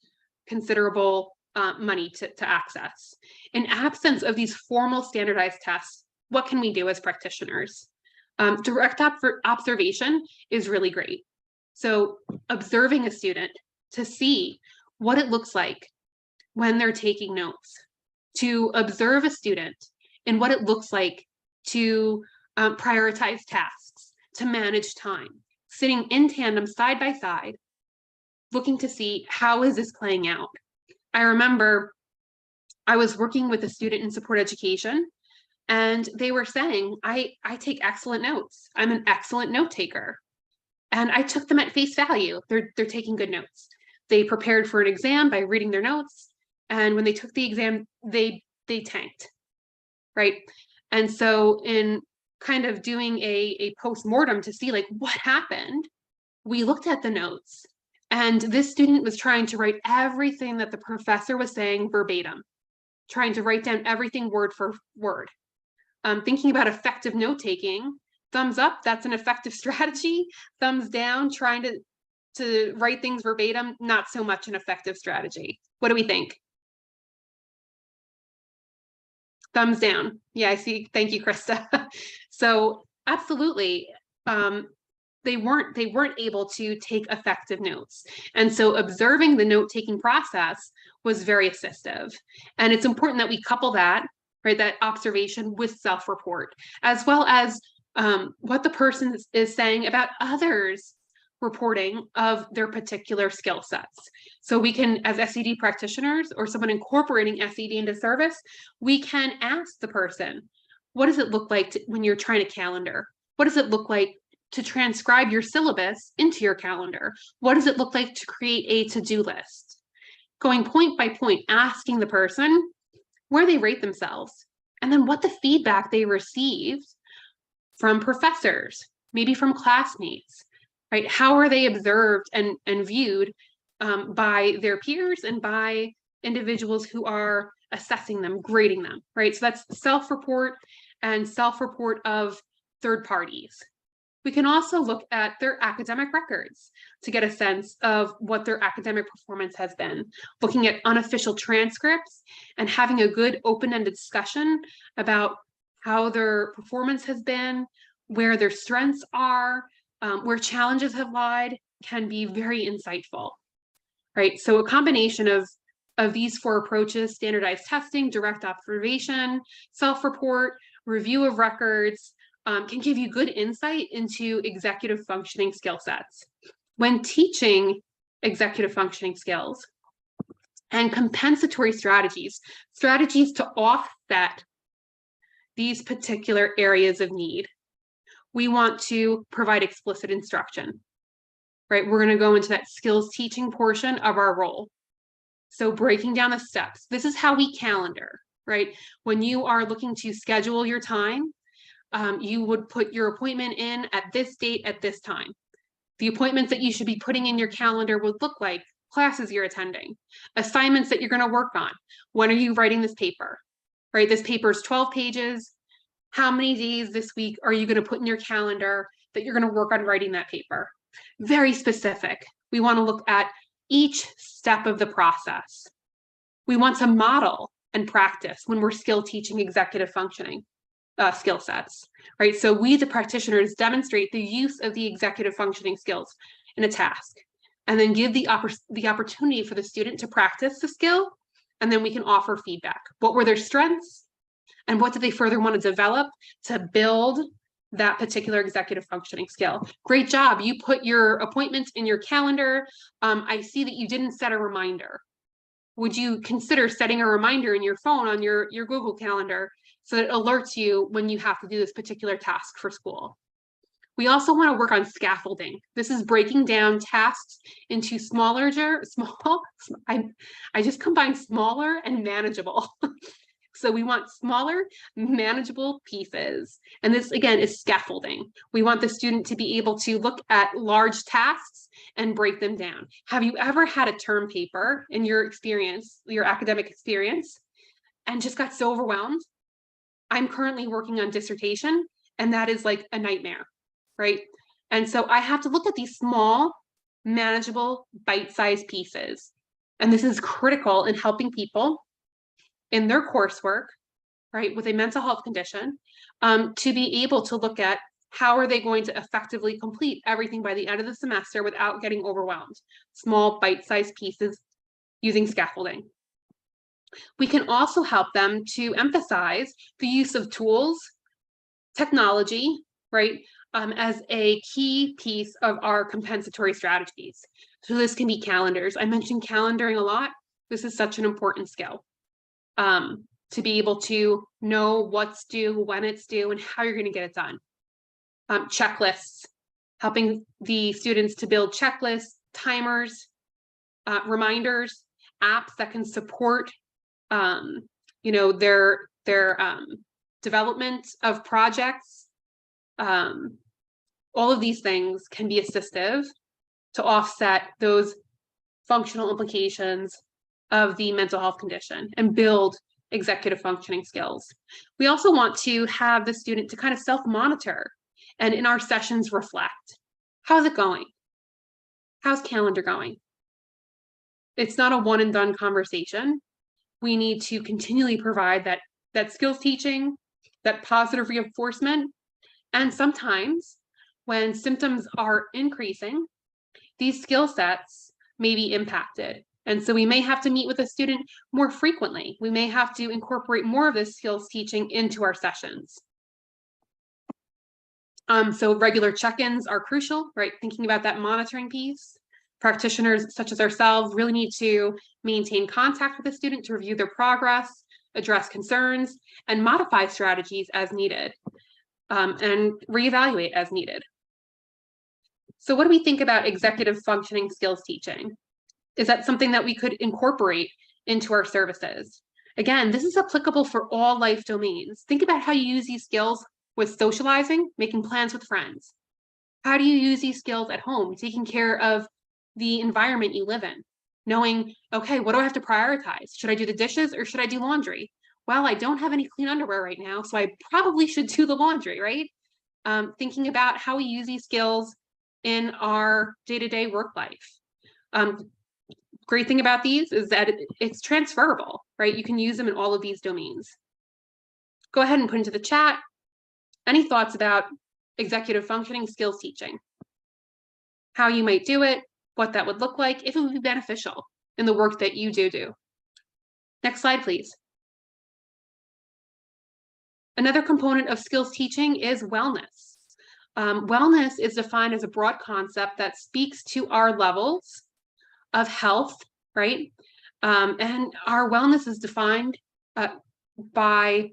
considerable money to access. In absence of these formal standardized tests, what can we do as practitioners? Direct observation is really great. So observing a student to see what it looks like when they're taking notes, to observe a student and what it looks like to prioritize tasks, to manage time, sitting in tandem side by side, looking to see how is this playing out. I remember I was working with a student in support education, and they were saying, I take excellent notes. I'm an excellent note taker. And I took them at face value. They're taking good notes. They prepared for an exam by reading their notes. And when they took the exam, they tanked, right? And so in kind of doing a post-mortem to see like what happened, we looked at the notes, and this student was trying to write everything that the professor was saying verbatim, trying to write down everything word for word. Thinking about effective note-taking, thumbs up, that's an effective strategy. Thumbs down, trying to write things verbatim, not so much an effective strategy. What do we think? Thumbs down. Yeah, I see. Thank you, Krista. So absolutely, they weren't able to take effective notes. And so observing the note-taking process was very assistive. And it's important that we couple that, right, that observation with self-report, as well as what the person is saying about others reporting of their particular skill sets. So we can, as SED practitioners or someone incorporating SED into service, we can ask the person, what does it look like when you're trying to calendar? What does it look like to transcribe your syllabus into your calendar? What does it look like to create a to-do list? Going point by point, asking the person where they rate themselves, and then what the feedback they received from professors, maybe from classmates, right? How are they observed and viewed by their peers and by individuals who are assessing them, grading them, right? So that's self-report and self-report of third parties. We can also look at their academic records to get a sense of what their academic performance has been, looking at unofficial transcripts and having a good open-ended discussion about how their performance has been, where their strengths are, where challenges have lied, can be very insightful, right? So a combination of of these 4 approaches, standardized testing, direct observation, self-report, review of records, can give you good insight into executive functioning skill sets. When teaching executive functioning skills and compensatory strategies to offset these particular areas of need, we want to provide explicit instruction, right? We're going to go into that skills teaching portion of our role. So breaking down the steps, this is how we calendar, right? When you are looking to schedule your time, you would put your appointment in at this date at this time. The appointments that you should be putting in your calendar would look like classes you're attending, assignments that you're going to work on. When are you writing this paper, right? This paper is 12 pages. How many days this week are you going to put in your calendar that you're going to work on writing that paper? Very specific. We want to look at each step of the process. We want to model and practice when we're skill teaching executive functioning skill sets, right? So we, the practitioners, demonstrate the use of the executive functioning skills in a task, and then give the opportunity for the student to practice the skill, and then we can offer feedback. What were their strengths, and what do they further want to develop to build that particular executive functioning skill? Great job. You put your appointments in your calendar. I see that you didn't set a reminder. Would you consider setting a reminder in your phone on your Google Calendar so that it alerts you when you have to do this particular task for school? We also want to work on scaffolding. This is breaking down tasks into I just combined smaller and manageable. So we want smaller, manageable pieces. And this, again, is scaffolding. We want the student to be able to look at large tasks and break them down. Have you ever had a term paper in your experience, your academic experience, and just got so overwhelmed? I'm currently working on dissertation, and that is like a nightmare, right? And so I have to look at these small, manageable, bite-sized pieces. And this is critical in helping people in their coursework, right, with a mental health condition, to be able to look at how are they going to effectively complete everything by the end of the semester without getting overwhelmed. Small bite-sized pieces using scaffolding. We can also help them to emphasize the use of tools, technology, right, as a key piece of our compensatory strategies. So this can be calendars. I mentioned calendaring a lot. This is such an important skill. To be able to know what's due, when it's due, and how you're going to get it done. Checklists, helping the students to build checklists, timers, reminders, apps that can support, their development of projects. All of these things can be assistive to offset those functional implications of the mental health condition and build executive functioning skills. We also want to have the student to kind of self-monitor and in our sessions reflect. How's it going? How's calendar going? It's not a one and done conversation. We need to continually provide that skills teaching, that positive reinforcement. And sometimes when symptoms are increasing, these skill sets may be impacted. And so we may have to meet with a student more frequently. We may have to incorporate more of this skills teaching into our sessions. So regular check-ins are crucial, right? Thinking about that monitoring piece. Practitioners such as ourselves really need to maintain contact with the student to review their progress, address concerns, and modify strategies as needed, and reevaluate as needed. So what do we think about executive functioning skills teaching? Is that something that we could incorporate into our services? Again, this is applicable for all life domains. Think about how you use these skills with socializing, making plans with friends. How do you use these skills at home, taking care of the environment you live in? Knowing, okay, what do I have to prioritize? Should I do the dishes or should I do laundry? Well, I don't have any clean underwear right now, so I probably should do the laundry, right? Thinking about how we use these skills in our day-to-day work life. Great thing about these is that it's transferable, right? You can use them in all of these domains. Go ahead and put into the chat any thoughts about executive functioning skills teaching, how you might do it, what that would look like, if it would be beneficial in the work that you do. Next slide, please. Another component of skills teaching is wellness. Wellness is defined as a broad concept that speaks to our levels of health, right? And our wellness is defined by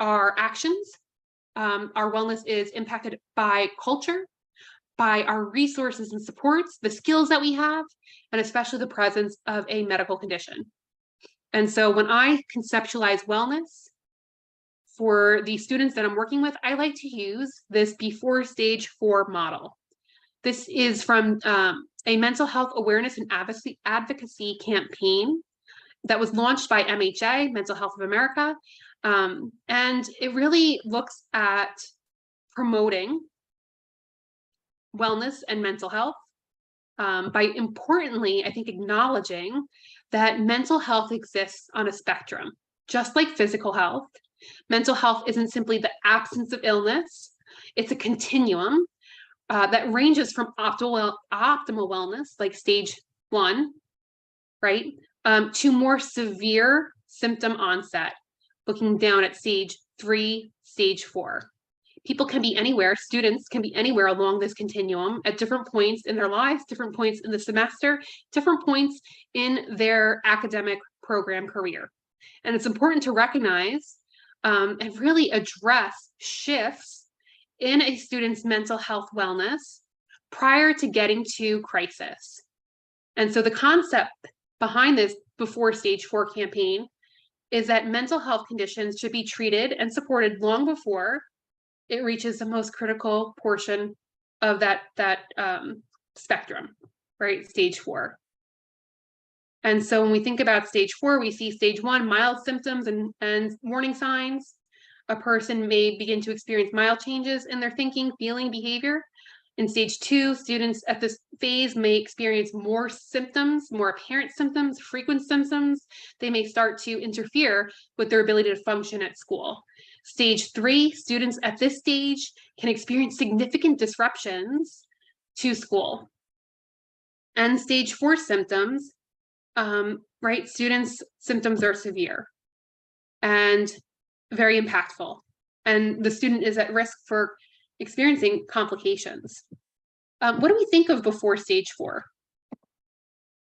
our actions. Our wellness is impacted by culture, by our resources and supports, the skills that we have, and especially the presence of a medical condition. And so when I conceptualize wellness for the students that I'm working with, I like to use this before stage 4 model. This is from a mental health awareness and advocacy campaign that was launched by MHA, Mental Health of America. And it really looks at promoting wellness and mental health by importantly, I think, acknowledging that mental health exists on a spectrum, just like physical health. Mental health isn't simply the absence of illness, it's a continuum that ranges from optimal wellness, like stage 1, right, to more severe symptom onset, looking down at stage 3, stage 4. People can be anywhere, students can be anywhere along this continuum at different points in their lives, different points in the semester, different points in their academic program career. And it's important to recognize and really address shifts in a student's mental health wellness prior to getting to crisis. And so the concept behind this before stage 4 campaign is that mental health conditions should be treated and supported long before it reaches the most critical portion of that spectrum, right? Stage 4. And so when we think about stage 4, we see stage 1, mild symptoms and warning signs. A person may begin to experience mild changes in their thinking, feeling, behavior. In stage 2, students at this phase may experience more symptoms, more apparent symptoms, frequent symptoms. They may start to interfere with their ability to function at school. Stage 3, students at this stage can experience significant disruptions to school. And stage 4 symptoms, right, students' symptoms are severe and very impactful. And the student is at risk for experiencing complications. What do we think of before stage 4?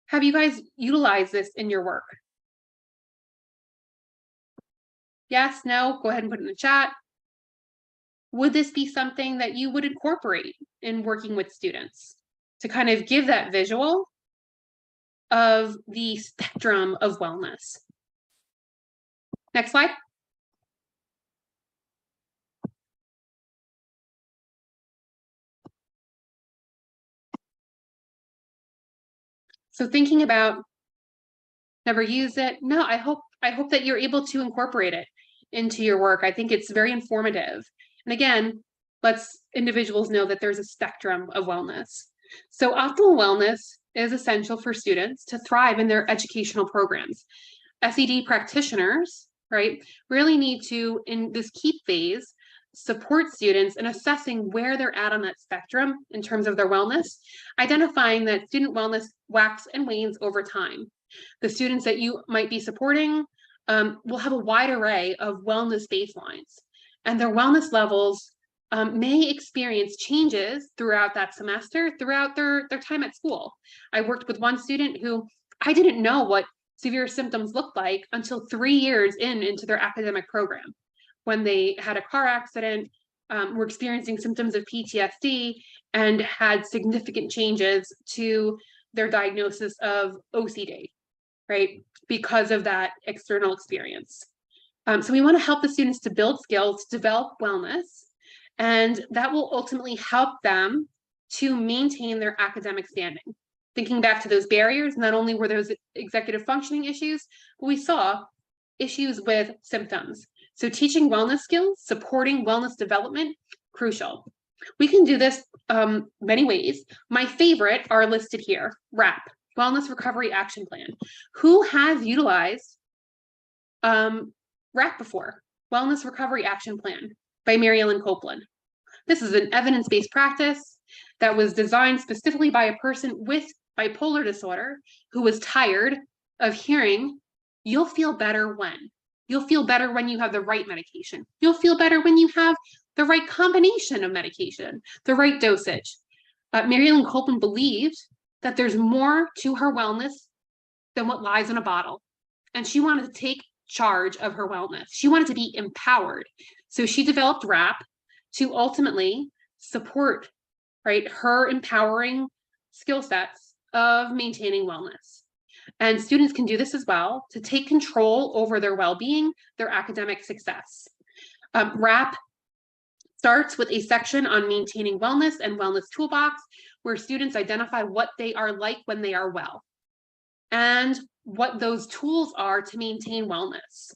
Have you guys utilized this in your work? Yes, no, go ahead and put it in the chat. Would this be something that you would incorporate in working with students to kind of give that visual of the spectrum of wellness? Next slide. So thinking about never use it. No, I hope that you're able to incorporate it into your work. I think it's very informative. And again, lets individuals know that there's a spectrum of wellness. So optimal wellness is essential for students to thrive in their educational programs. SED practitioners, right, really need to, in this KEEP phase, support students in assessing where they're at on that spectrum in terms of their wellness, identifying that student wellness waxes and wanes over time. The students that you might be supporting will have a wide array of wellness baselines, and their wellness levels may experience changes throughout that semester, throughout their time at school. I worked with one student who I didn't know what severe symptoms looked like until 3 years into their academic program, when they had a car accident, were experiencing symptoms of PTSD, and had significant changes to their diagnosis of OCD, right, because of that external experience. So we want to help the students to build skills, develop wellness, and that will ultimately help them to maintain their academic standing. Thinking back to those barriers, not only were those executive functioning issues, but we saw issues with symptoms. So teaching wellness skills, supporting wellness development, crucial. We can do this many ways. My favorite are listed here. WRAP, Wellness Recovery Action Plan. Who has utilized WRAP before? Wellness Recovery Action Plan by Mary Ellen Copeland. This is an evidence-based practice that was designed specifically by a person with bipolar disorder who was tired of hearing, you'll feel better when. You'll feel better when you have the right medication. You'll feel better when you have the right combination of medication, the right dosage. Mary Ellen Copeland believed that there's more to her wellness than what lies in a bottle. And she wanted to take charge of her wellness. She wanted to be empowered. So she developed WRAP to ultimately support, right, her empowering skill sets of maintaining wellness. And students can do this as well to take control over their well-being, their academic success. WRAP starts with a section on maintaining wellness and wellness toolbox, where students identify what they are like when they are well and what those tools are to maintain wellness,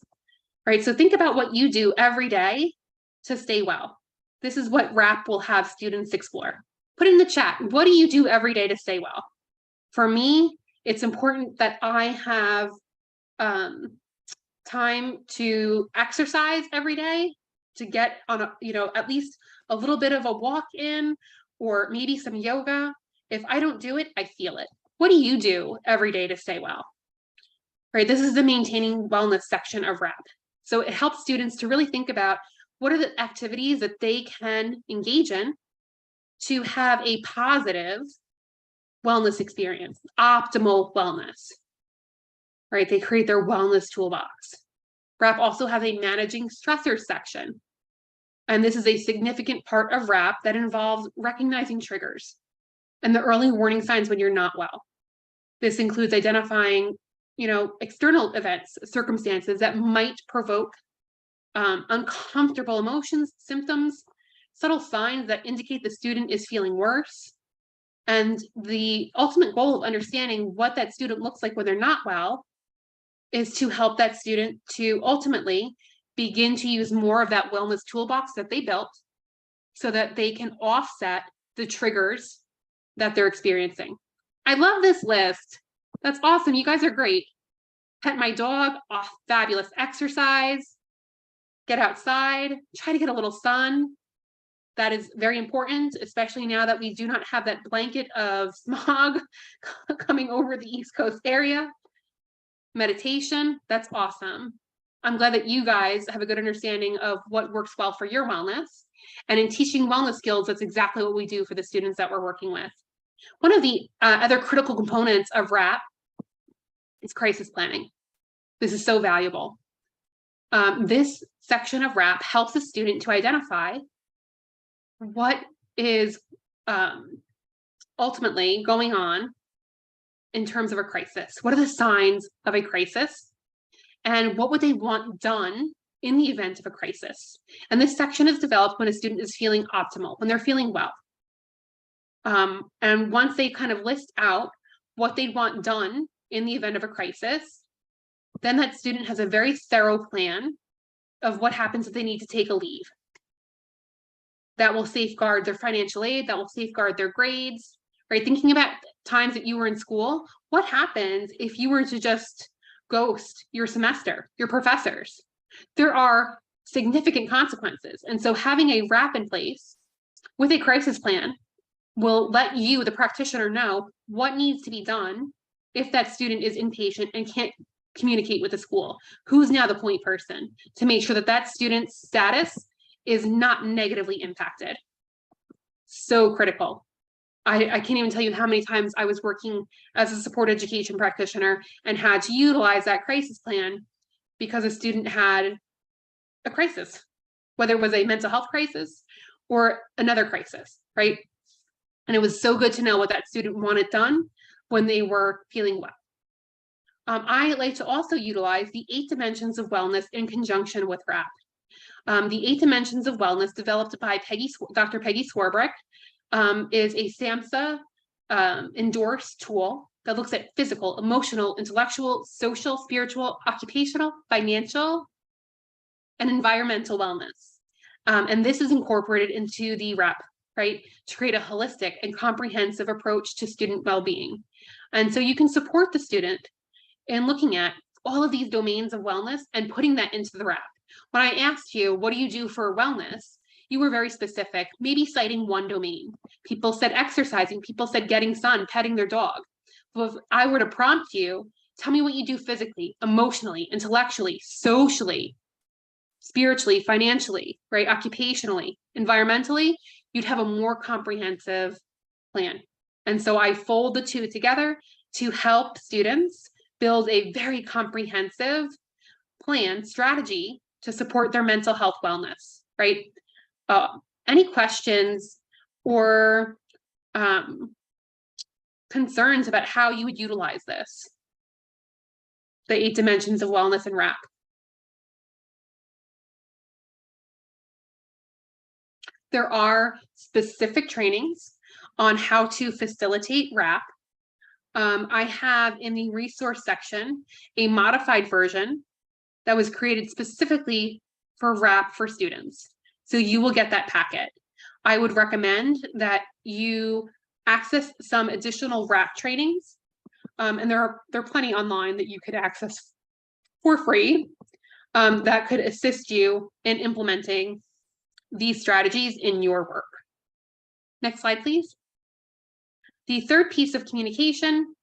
right? So think about what you do every day to stay well. This is what WRAP will have students explore. Put in the chat, what do you do every day to stay well? For me, it's important that I have time to exercise every day, to get on a, at least a little bit of a walk in, or maybe some yoga. If I don't do it, I feel it. What do you do every day to stay well? Right, this is the maintaining wellness section of WRAP. So it helps students to really think about what are the activities that they can engage in to have a positive wellness experience, optimal wellness, right? They create their wellness toolbox. WRAP also has a managing stressors section. And this is a significant part of WRAP that involves recognizing triggers and the early warning signs when you're not well. This includes identifying, external events, circumstances that might provoke uncomfortable emotions, symptoms, subtle signs that indicate the student is feeling worse. And the ultimate goal of understanding what that student looks like when they're not well is to help that student to ultimately begin to use more of that wellness toolbox that they built so that they can offset the triggers that they're experiencing. I love this list. That's awesome. You guys are great. Pet my dog, fabulous exercise, get outside, try to get a little sun. That is very important, especially now that we do not have that blanket of smog coming over the East Coast area. Meditation, that's awesome. I'm glad that you guys have a good understanding of what works well for your wellness. And in teaching wellness skills, that's exactly what we do for the students that we're working with. One of the other critical components of WRAP is crisis planning. This is so valuable. This section of WRAP helps a student to identify what is ultimately going on in terms of a crisis. What are the signs of a crisis? And what would they want done in the event of a crisis? And this section is developed when a student is feeling optimal, when they're feeling well. And once they kind of list out what they want done in the event of a crisis, then that student has a very thorough plan of what happens if they need to take a leave. That will safeguard their financial aid, that will safeguard their grades, right? Thinking about times that you were in school, what happens if you were to just ghost your semester, your professors? There are significant consequences. And so having a WRAP in place with a crisis plan will let you, the practitioner, know what needs to be done if that student is inpatient and can't communicate with the school. Who's now the point person to make sure that that student's status is not negatively impacted? So critical. I can't even tell you how many times I was working as a support education practitioner and had to utilize that crisis plan because a student had a crisis, whether it was a mental health crisis or another crisis, right? And it was so good to know what that student wanted done when they were feeling well. I like to also utilize the 8 dimensions of wellness in conjunction with WRAP. The 8 dimensions of wellness developed by Dr. Peggy Swarbrick is a SAMHSA endorsed tool that looks at physical, emotional, intellectual, social, spiritual, occupational, financial, and environmental wellness. And this is incorporated into the WRAP, right, to create a holistic and comprehensive approach to student well-being. And so you can support the student in looking at all of these domains of wellness and putting that into the WRAP. When I asked you, what do you do for wellness? You were very specific, maybe citing one domain. People said exercising, people said getting sun, petting their dog. Well, if I were to prompt you Tell me what you do physically, emotionally, intellectually, socially, spiritually, financially, right? Occupationally, environmentally, you'd have a more comprehensive plan. And so I fold the two together to help students build a very comprehensive plan, strategy to support their mental health wellness, right? Any questions or concerns about how you would utilize this? The 8 dimensions of wellness and WRAP. There are specific trainings on how to facilitate WRAP. I have in the resource section a modified version that was created specifically for WRAP for students. So you will get that packet. I would recommend that you access some additional WRAP trainings. And there are plenty online that you could access for free that could assist you in implementing these strategies in your work. Next slide, please. The third piece of communication,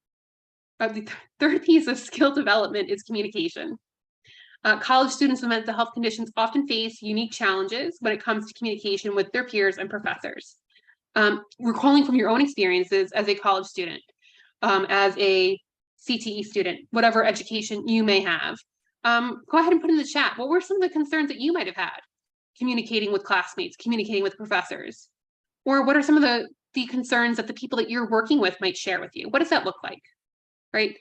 the third piece of skill development is communication. College students with mental health conditions often face unique challenges when it comes to communication with their peers and professors. Recalling from your own experiences as a college student, as a CTE student, whatever education you may have, go ahead and put in the chat. What were some of the concerns that you might have had communicating with classmates, communicating with professors? Or what are some of the concerns that the people that you're working with might share with you? What does that look like, right?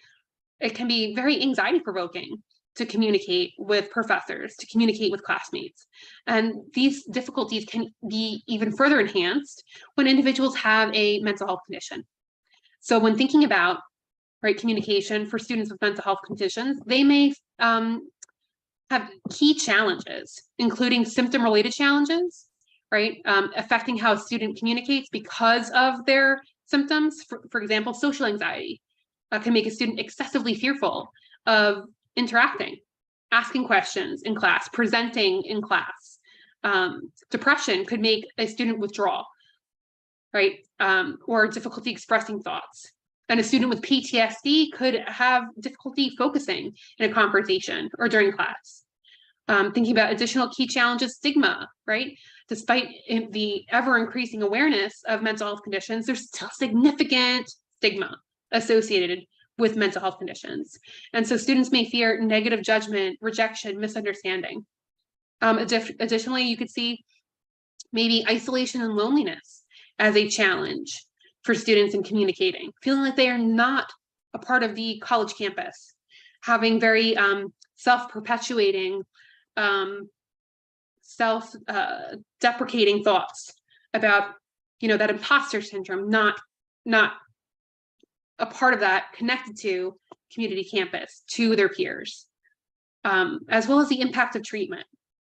It can be very anxiety provoking to communicate with professors, to communicate with classmates. And these difficulties can be even further enhanced when individuals have a mental health condition. So when thinking about, right, communication for students with mental health conditions, they may have key challenges, including symptom-related challenges, right, affecting how a student communicates because of their symptoms. For example, social anxiety can make a student excessively fearful of interacting, asking questions in class, presenting in class. Depression could make a student withdraw, right? Or difficulty expressing thoughts. And a student with PTSD could have difficulty focusing in a conversation or during class. Thinking about additional key challenges, stigma, right? Despite the ever increasing awareness of mental health conditions, there's still significant stigma associated with mental health conditions. And so students may fear negative judgment, rejection, misunderstanding. Additionally, you could see maybe isolation and loneliness as a challenge for students in communicating, feeling like they are not a part of the college campus, having very self-perpetuating, self-deprecating thoughts about, that imposter syndrome, not a part of that, connected to community campus, to their peers, as well as the impact of treatment,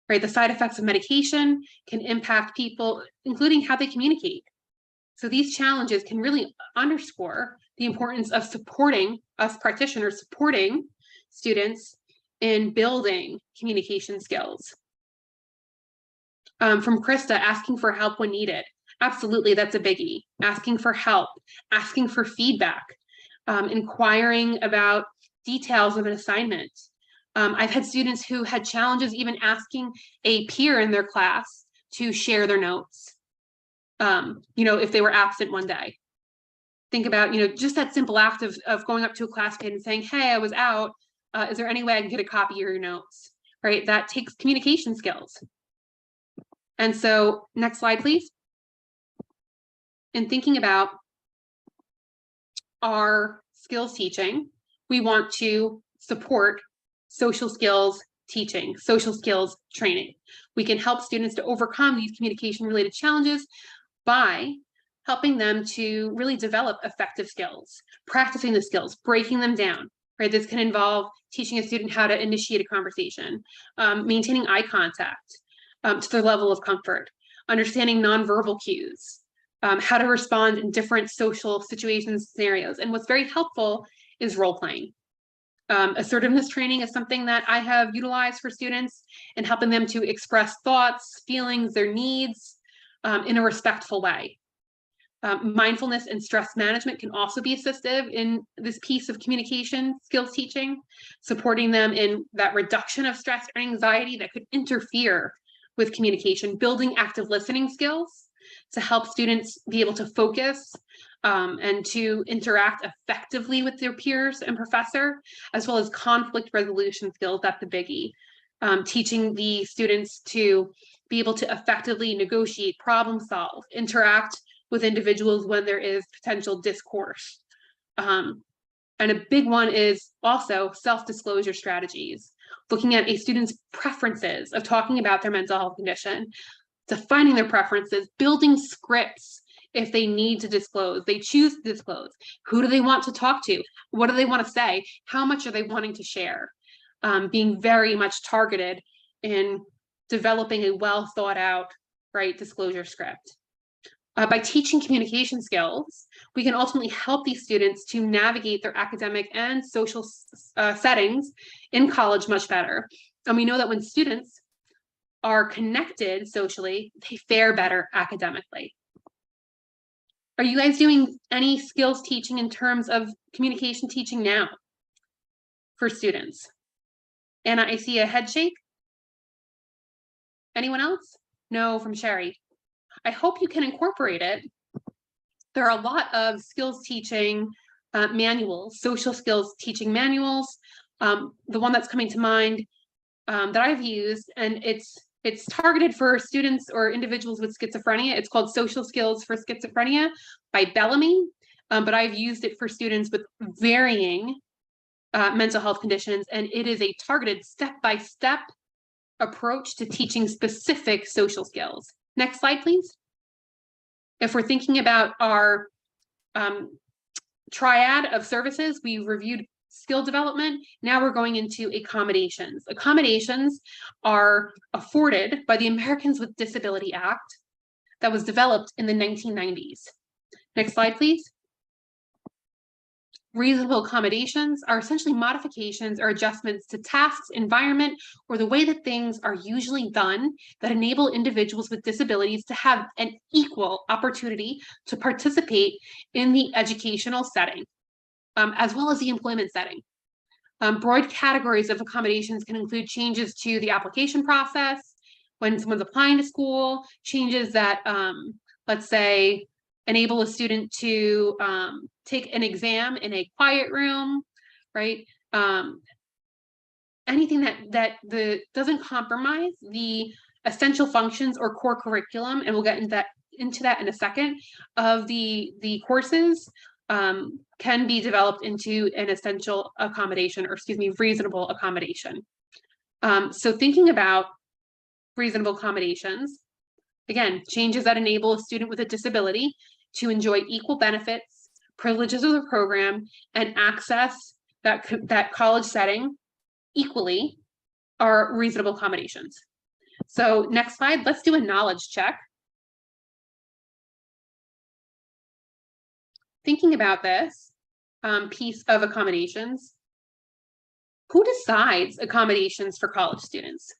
right? The side effects of medication can impact people, including how they communicate. So these challenges can really underscore the importance of supporting us practitioners, supporting students in building communication skills. From Krista, asking for help when needed. Absolutely, that's a biggie. Asking for help, asking for feedback, inquiring about details of an assignment. I've had students who had challenges even asking a peer in their class to share their notes, if they were absent one day. Think about, just that simple act of going up to a classmate and saying, hey, I was out. Is there any way I can get a copy of your notes, right? That takes communication skills. And so next slide, please. In thinking about our skills teaching, we want to support social skills teaching, social skills training. We can help students to overcome these communication related challenges by helping them to really develop effective skills, practicing the skills, breaking them down, right? This can involve teaching a student how to initiate a conversation, maintaining eye contact to their level of comfort, understanding nonverbal cues, how to respond in different social situations, scenarios. And what's very helpful is role playing. Assertiveness training is something that I have utilized for students and helping them to express thoughts, feelings, their needs in a respectful way. Mindfulness and stress management can also be assistive in this piece of communication skills teaching, supporting them in that reduction of stress or anxiety that could interfere with communication, building active listening skills to help students be able to focus and to interact effectively with their peers and professor, as well as conflict resolution skills. That's the biggie. Teaching the students to be able to effectively negotiate, problem solve, interact with individuals when there is potential discourse. And a big one is also self-disclosure strategies, looking at a student's preferences of talking about their mental health condition, defining their preferences, building scripts if they need to disclose, they choose to disclose. Who do they want to talk to? What do they want to say? How much are they wanting to share? Being very much targeted in developing a well thought out, right, disclosure script. By teaching communication skills, we can ultimately help these students to navigate their academic and social settings in college much better. And we know that when students are connected socially, they fare better academically. Are you guys doing any skills teaching in terms of communication teaching now for students? Anna, I see a head shake. Anyone else? No, from Sherry. I hope you can incorporate it. There are a lot of skills teaching manuals, social skills teaching manuals. The one that's coming to mind that I've used, and it's targeted for students or individuals with schizophrenia. It's called Social Skills for Schizophrenia by Bellamy, but I've used it for students with varying mental health conditions, and it is a targeted step-by-step approach to teaching specific social skills. Next slide, please. If we're thinking about our triad of services, we reviewed skill development. Now we're going into accommodations. Accommodations are afforded by the Americans with Disability Act that was developed in the 1990s. Next slide, please. Reasonable accommodations are essentially modifications or adjustments to tasks, environment, or the way that things are usually done that enable individuals with disabilities to have an equal opportunity to participate in the educational setting, as well as the employment setting. Broad categories of accommodations can include changes to the application process, when someone's applying to school, changes that, let's say, enable a student to take an exam in a quiet room, right? Anything that doesn't compromise the essential functions or core curriculum, and we'll get into that in a second, of the courses can be developed into an essential accommodation, or excuse me, reasonable accommodation. So thinking about reasonable accommodations, again, changes that enable a student with a disability to enjoy equal benefits, privileges of the program, and access that college setting equally are reasonable accommodations. So next slide, let's do a knowledge check. Thinking about this piece of accommodations, who decides accommodations for college students?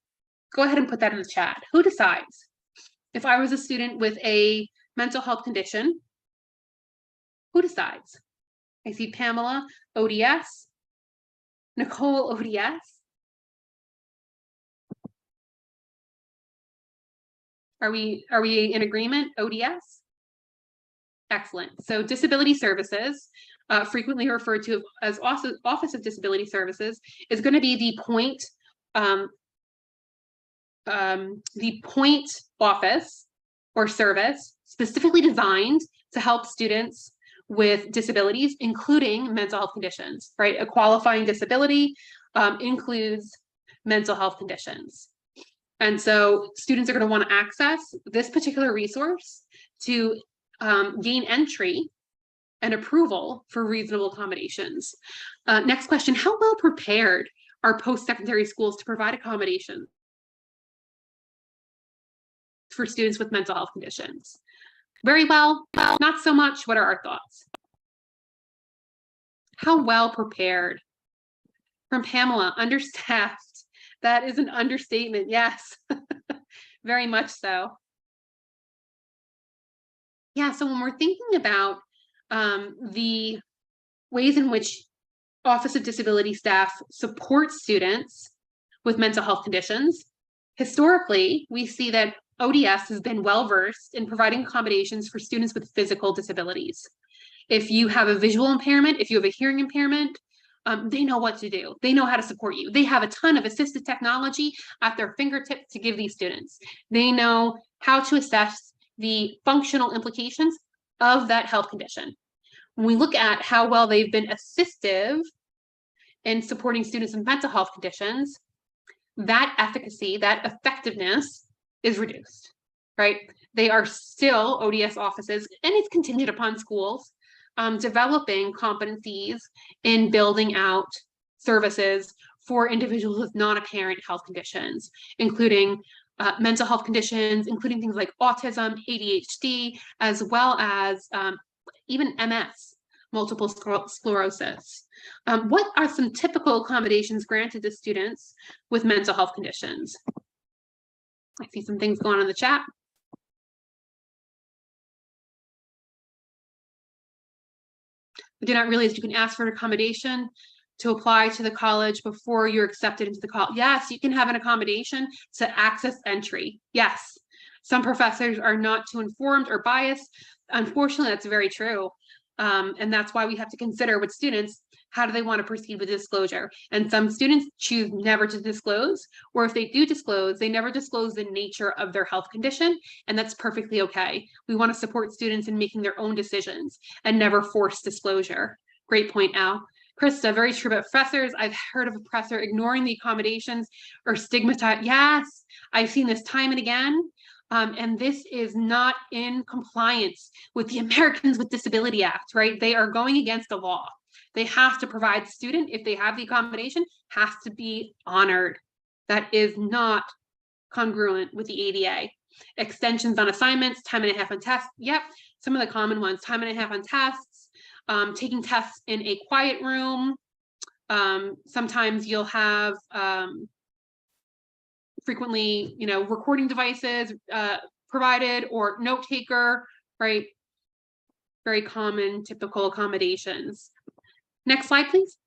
Go ahead and put that in the chat. Who decides? If I was a student with a mental health condition, who decides? I see Pamela, ODS, Nicole, ODS. Are we in agreement? ODS? Excellent. So disability services, frequently referred to as Office of Disability Services, is going to be the point office or service specifically designed to help students with disabilities, including mental health conditions, right? A qualifying disability includes mental health conditions. And so students are going to want to access this particular resource to gain entry and approval for reasonable accommodations. Next question, how well prepared are post-secondary schools to provide accommodations for students with mental health conditions? Very well, not so much. What are our thoughts? How well prepared? From Pamela, understaffed. That is an understatement, yes. Very much so. Yeah, so when we're thinking about the ways in which Office of Disability staff support students with mental health conditions, historically, we see that ODS has been well versed in providing accommodations for students with physical disabilities. If you have a visual impairment, if you have a hearing impairment, they know what to do. They know how to support you. They have a ton of assistive technology at their fingertips to give these students. They know how to assess the functional implications of that health condition. When we look at how well they've been assistive in supporting students with mental health conditions, that efficacy, that effectiveness is reduced, right? They are still ODS offices, and it's contingent upon schools developing competencies in building out services for individuals with non-apparent health conditions, including mental health conditions, including things like autism, ADHD, as well as even MS, multiple sclerosis. What are some typical accommodations granted to students with mental health conditions? I see some things going on in the chat. I did not realize you can ask for an accommodation to apply to the college before you're accepted into the college. Yes, you can have an accommodation to access entry. Yes, some professors are not too informed or biased. Unfortunately, that's very true. And that's why we have to consider with students, how do they want to proceed with disclosure? And some students choose never to disclose, or if they do disclose, they never disclose the nature of their health condition, and that's perfectly okay. We want to support students in making their own decisions and never force disclosure. Great point, Al. Krista, very true about professors. I've heard of a professor ignoring the accommodations or stigmatized. Yes, I've seen this time and again. And this is not in compliance with the Americans with Disability Act, right? They are going against the law. They have to provide student, if they have the accommodation, has to be honored. That is not congruent with the ADA. Extensions on assignments, time and a half on tests. Yep, some of the common ones, time and a half on tests, taking tests in a quiet room. Sometimes you'll have frequently, recording devices provided, or note taker, right? Very common, typical accommodations. Next slide, please.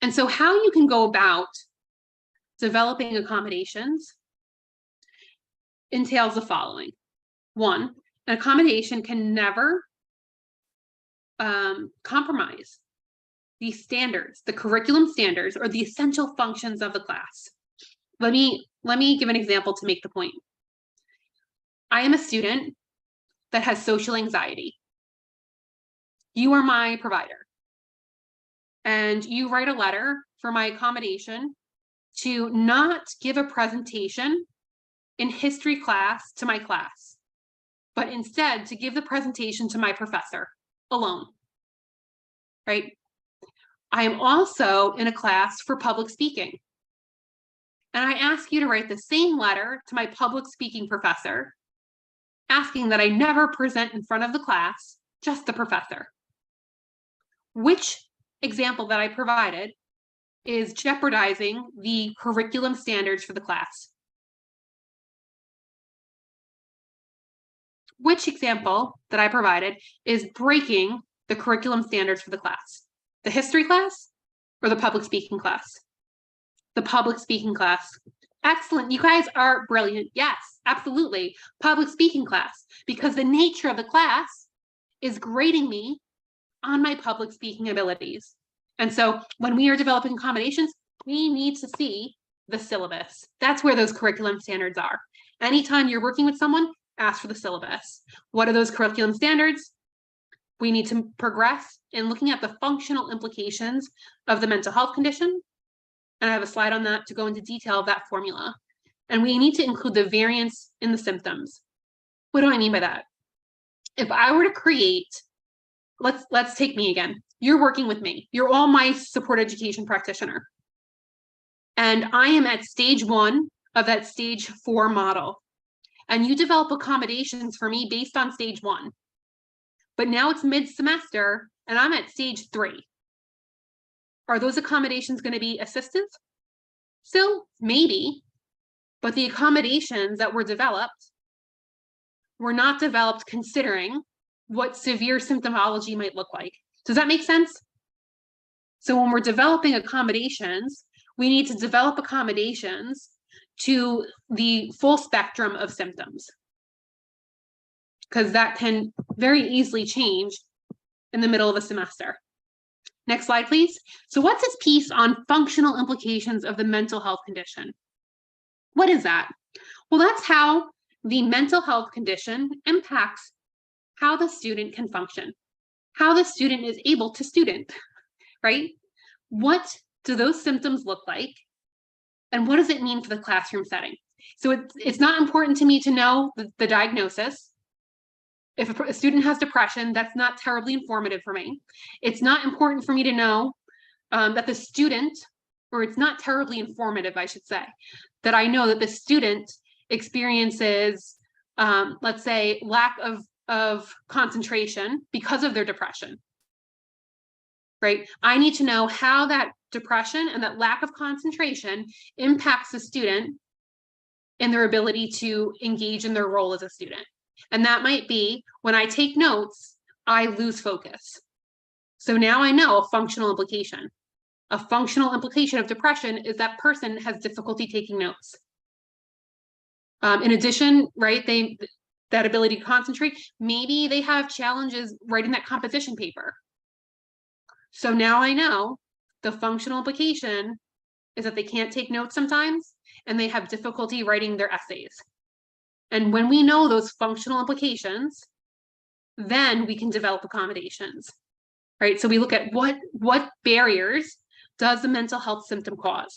And so how you can go about developing accommodations entails the following. One, an accommodation can never compromise the standards, the curriculum standards, or the essential functions of the class. Let me give an example to make the point. I am a student that has social anxiety. You are my provider, and you write a letter for my accommodation to not give a presentation in history class to my class, but instead to give the presentation to my professor alone, right? I am also in a class for public speaking, and I ask you to write the same letter to my public speaking professor, asking that I never present in front of the class, just the professor. Which example that I provided is jeopardizing the curriculum standards for the class? Which example that I provided is breaking the curriculum standards for the class? The history class or the public speaking class? The public speaking class. Excellent. You guys are brilliant. Yes, absolutely. Public speaking class, because the nature of the class is grading me on my public speaking abilities. And so when we are developing accommodations, we need to see the syllabus. That's where those curriculum standards are. Anytime you're working with someone, ask for the syllabus. What are those curriculum standards? We need to progress in looking at the functional implications of the mental health condition. And I have a slide on that to go into detail of that formula. And we need to include the variance in the symptoms. What do I mean by that? If I were to create, let's take me again. You're working with me. You're all my support education practitioner. And I am at stage 1 of that stage 4 model. And you develop accommodations for me based on stage 1. But now it's mid-semester and I'm at stage 3. Are those accommodations going to be assistive? Still, maybe. But the accommodations that were developed were not developed considering what severe symptomology might look like. Does that make sense? So when we're developing accommodations, we need to develop accommodations to the full spectrum of symptoms, because that can very easily change in the middle of a semester. Next slide, please. So what's this piece on functional implications of the mental health condition? What is that? Well, that's how the mental health condition impacts how the student can function, how the student is able to student, right? What do those symptoms look like? And what does it mean for the classroom setting? So it's not important to me to know the diagnosis. If a student has depression, that's not terribly informative for me. It's not important for me to know that the student, or it's not terribly informative, I should say, that I know that the student experiences, let's say, lack of concentration because of their depression, right? I need to know how that depression and that lack of concentration impacts the student in their ability to engage in their role as a student. And that might be when I take notes, I lose focus. So now I know a functional implication. A functional implication of depression is that person has difficulty taking notes. In addition, right, that ability to concentrate, maybe they have challenges writing that composition paper. So now I know the functional implication is that they can't take notes sometimes, and they have difficulty writing their essays. And when we know those functional implications, then we can develop accommodations, right? So we look at what barriers does the mental health symptom cause?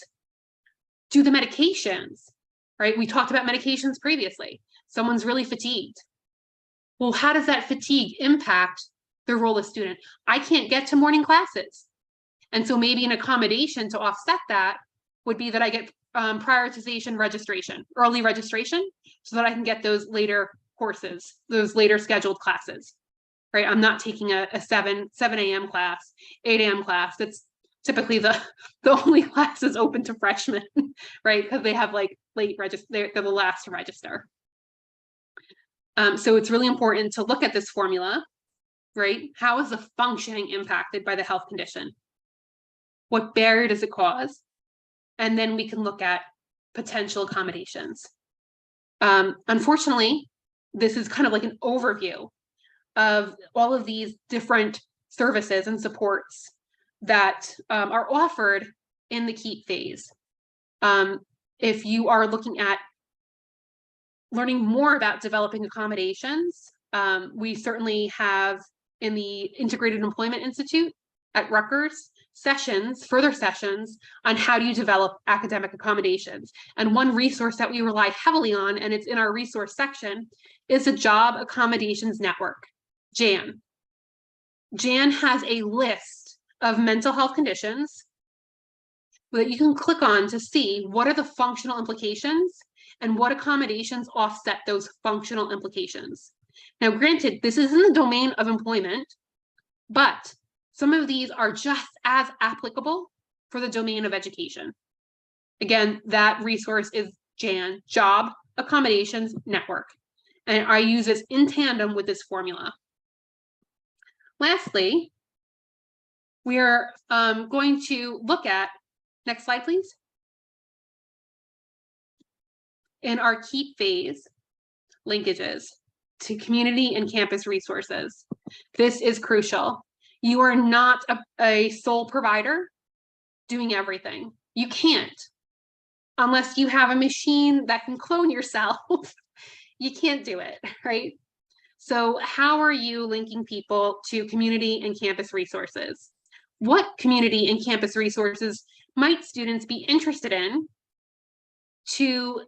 Do the medications, right? We talked about medications previously. Someone's really fatigued. Well, how does that fatigue impact their role as student? I can't get to morning classes. And so maybe an accommodation to offset that would be that I get prioritization registration, early registration, so that I can get those later courses, those later scheduled classes, right? I'm not taking a 7 a.m. class, 8 a.m. class. That's typically the only classes open to freshmen, right? Because they have like late register, they're the last to register. So it's really important to look at this formula, right? How is the functioning impacted by the health condition? What barrier does it cause? And then we can look at potential accommodations. Unfortunately, this is kind of like an overview of all of these different services and supports that are offered in the KEEP phase. If you are looking at learning more about developing accommodations, we certainly have in the Integrated Employment Institute at Rutgers further sessions on how do you develop academic accommodations. And one resource that we rely heavily on, and it's in our resource section, is the Job Accommodations Network, JAN. JAN has a list of mental health conditions that you can click on to see what are the functional implications and what accommodations offset those functional implications. Now, granted, this is in the domain of employment, but some of these are just as applicable for the domain of education. Again, that resource is JAN, Job Accommodations Network, and I use this in tandem with this formula. Lastly, we are going to look at, next slide, please. In our KEEP phase, linkages to community and campus resources. This is crucial. You are not a sole provider doing everything. You can't, unless you have a machine that can clone yourself. You can't do it, right? So how are you linking people to community and campus resources? What community and campus resources might students be interested in to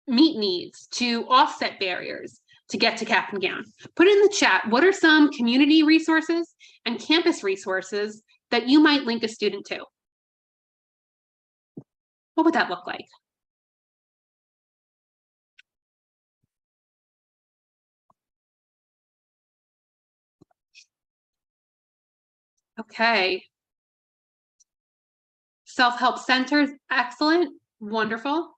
meet needs, to offset barriers, to get to cap and gown? Put in the chat, what are some community resources and campus resources that you might link a student to? What would that look like? Okay. Self-help centers, excellent, wonderful.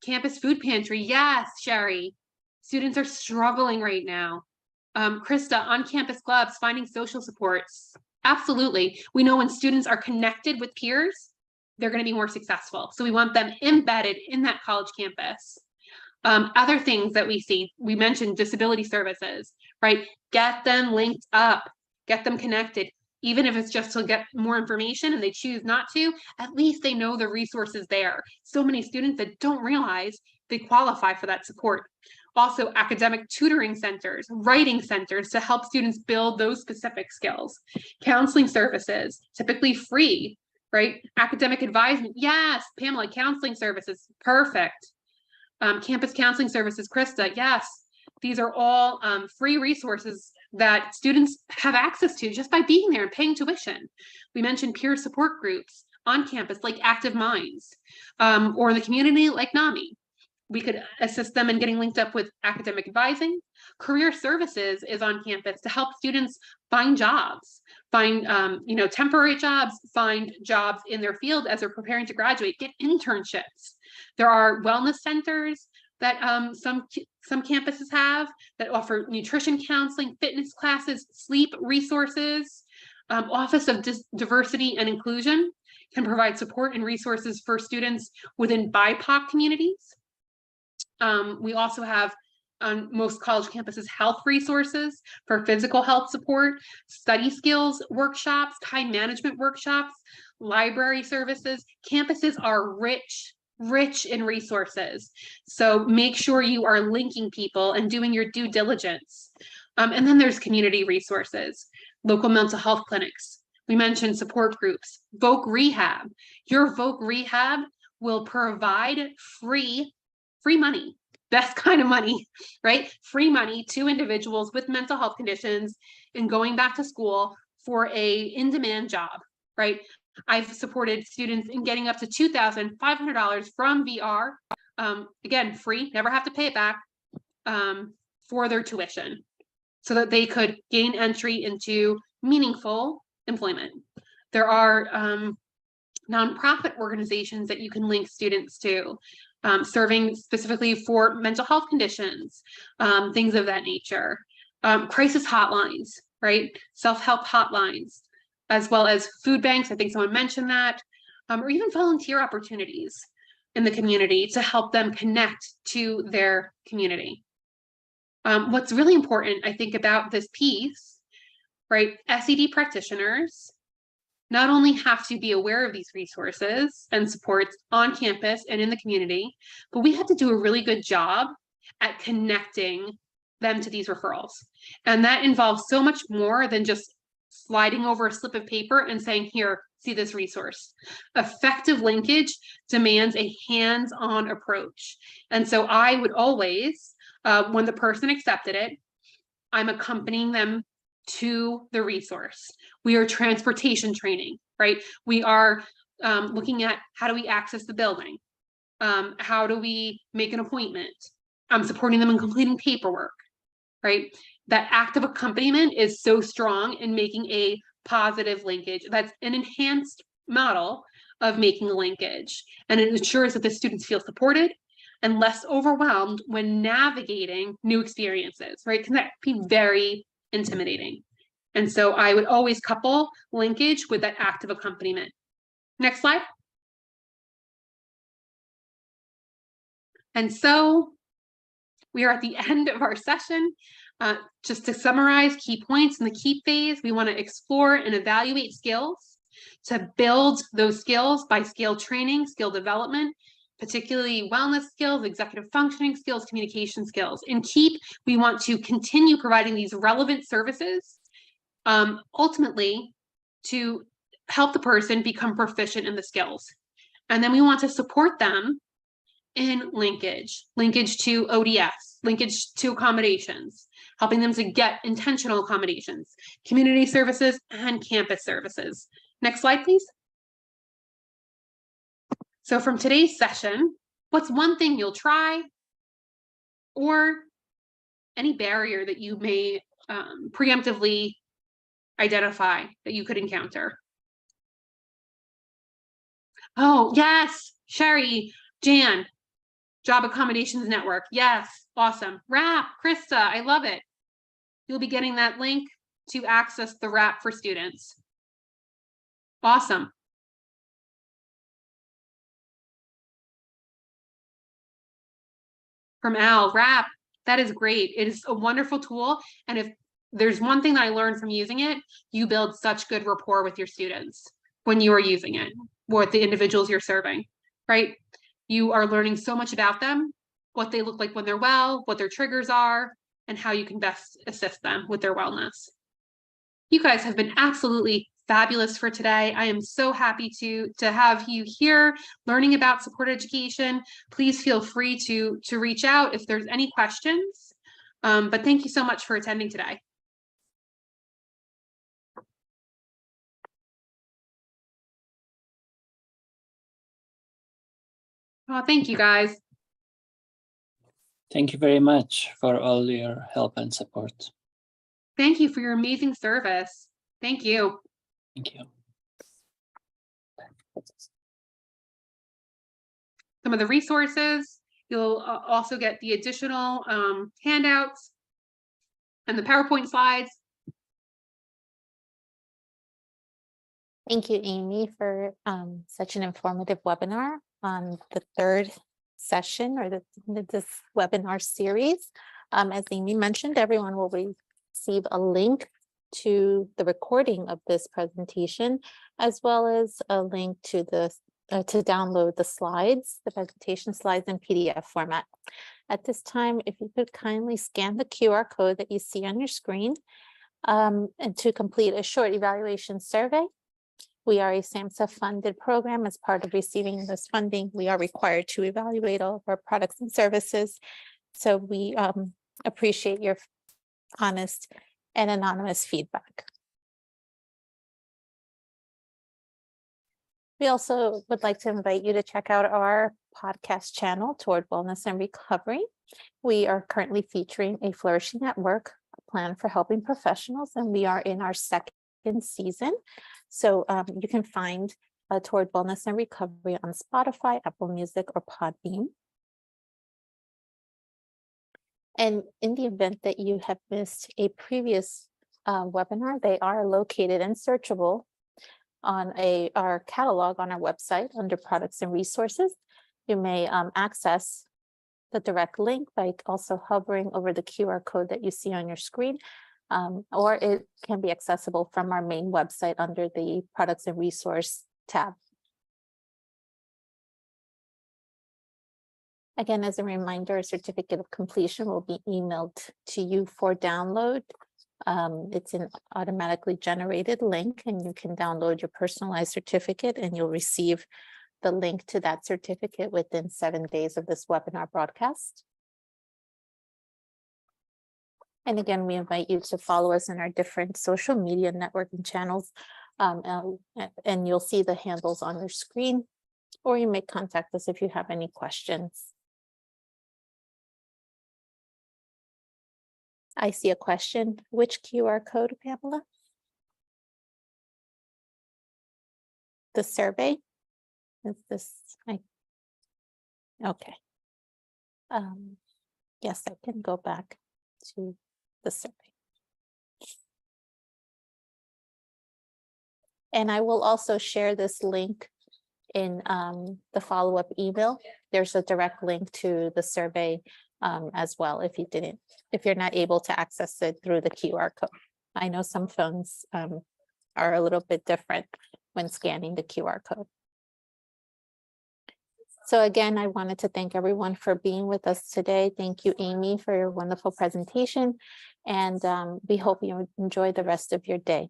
Campus food pantry, yes, Sherry. Students are struggling right now. Krista, on-campus clubs, finding social supports. Absolutely. We know when students are connected with peers, they're going to be more successful. So we want them embedded in that college campus. Other things that we see, we mentioned disability services, right? Get them linked up, get them connected. Even if it's just to get more information and they choose not to, at least they know the resources there. So many students that don't realize they qualify for that support. Also, academic tutoring centers, writing centers to help students build those specific skills. Counseling services, typically free, right? Academic advisement, yes, Pamela, counseling services, perfect. Campus counseling services, Krista, yes. These are all free resources that students have access to just by being there and paying tuition. We mentioned peer support groups on campus like Active Minds, or the community like NAMI. We could assist them in getting linked up with academic advising. Career services is on campus to help students find jobs, find temporary jobs, find jobs in their field as they're preparing to graduate, get internships. There are wellness centers that some campuses have that offer nutrition counseling, fitness classes, sleep resources. Office of Diversity and Inclusion can provide support and resources for students within BIPOC communities. We also have on most college campuses health resources for physical health support, study skills workshops, time management workshops, library services. Campuses are rich in resources. So make sure you are linking people and doing your due diligence. And then there's community resources, local mental health clinics. We mentioned support groups, Voc Rehab. Your Voc Rehab will provide free money, best kind of money, right? Free money to individuals with mental health conditions and going back to school for a in-demand job, right? I've supported students in getting up to $2,500 from VR. Again, free, never have to pay it back, for their tuition so that they could gain entry into meaningful employment. There are nonprofit organizations that you can link students to, serving specifically for mental health conditions, things of that nature. Crisis hotlines, right? Self-help hotlines, as well as food banks. I think someone mentioned that, or even volunteer opportunities in the community to help them connect to their community. What's really important, I think, about this piece, right? SED practitioners not only have to be aware of these resources and supports on campus and in the community, but we have to do a really good job at connecting them to these referrals. And that involves so much more than just sliding over a slip of paper and saying, here, see this resource. Effective linkage demands a hands-on approach. And so I would always, when the person accepted it, I'm accompanying them to the resource. We are transportation training, right? We are looking at how do we access the building? How do we make an appointment? I'm supporting them in completing paperwork, right? That active accompaniment is so strong in making a positive linkage. That's an enhanced model of making a linkage. And it ensures that the students feel supported and less overwhelmed when navigating new experiences, right? Because that can be very intimidating. And so I would always couple linkage with that active accompaniment. Next slide. And so we are at the end of our session. Just to summarize key points in the KEEP phase, we want to explore and evaluate skills to build those skills by skill training, skill development, particularly wellness skills, executive functioning skills, communication skills. In KEEP, we want to continue providing these relevant services, ultimately to help the person become proficient in the skills. And then we want to support them in linkage to ODS, linkage to accommodations, helping them to get intentional accommodations, community services, and campus services. Next slide, please. So from today's session, what's one thing you'll try, or any barrier that you may preemptively identify that you could encounter? Oh, yes, Sherry, Jan, Job Accommodations Network. Yes, awesome. RAP, Krista, I love it. You'll be getting that link to access the RAP for students. Awesome. From Al, RAP, that is great. It is a wonderful tool. And if there's one thing that I learned from using it, you build such good rapport with your students when you are using it, or with the individuals you're serving, right? You are learning so much about them, what they look like when they're well, what their triggers are, and how you can best assist them with their wellness. You guys have been absolutely fabulous for today. I am so happy to have you here learning about support education. Please feel free to reach out if there's any questions. But thank you so much for attending today. Oh, thank you guys. Thank you very much for all your help and support. Thank you for your amazing service. Thank you. Thank you. Some of the resources, you'll also get the additional handouts and the PowerPoint slides. Thank you, Amy, for such an informative webinar on the third session or this webinar series. As Amy mentioned, everyone will receive a link to the recording of this presentation, as well as a link to to download the slides, the presentation slides in PDF format. At this time, if you could kindly scan the QR code that you see on your screen and to complete a short evaluation survey. We are a SAMHSA funded program. As part of receiving this funding, we are required to evaluate all of our products and services. So we appreciate your honest and anonymous feedback. We also would like to invite you to check out our podcast channel, Toward Wellness and Recovery. We are currently featuring a Flourishing at Work plan for helping professionals, and we are in our second season. So you can find Toward Wellness and Recovery on Spotify, Apple Music, or Podbean. And in the event that you have missed a previous webinar, they are located and searchable on our catalog on our website under Products and Resources. You may access the direct link by also hovering over the QR code that you see on your screen. Or it can be accessible from our main website under the Products and Resource tab. Again, as a reminder, a certificate of completion will be emailed to you for download. It's an automatically generated link, and you can download your personalized certificate, and you'll receive the link to that certificate within 7 days of this webinar broadcast. And again, we invite you to follow us in our different social media networking channels, and you'll see the handles on your screen, or you may contact us if you have any questions. I see a question. Which QR code, Pamela? The survey? Is this, okay. Yes, I can go back to the survey. And I will also share this link in the follow-up email. There's a direct link to the survey as well if you're not able to access it through the QR code. I know some phones are a little bit different when scanning the QR code. So again, I wanted to thank everyone for being with us today. Thank you, Amy, for your wonderful presentation. And we hope you enjoy the rest of your day.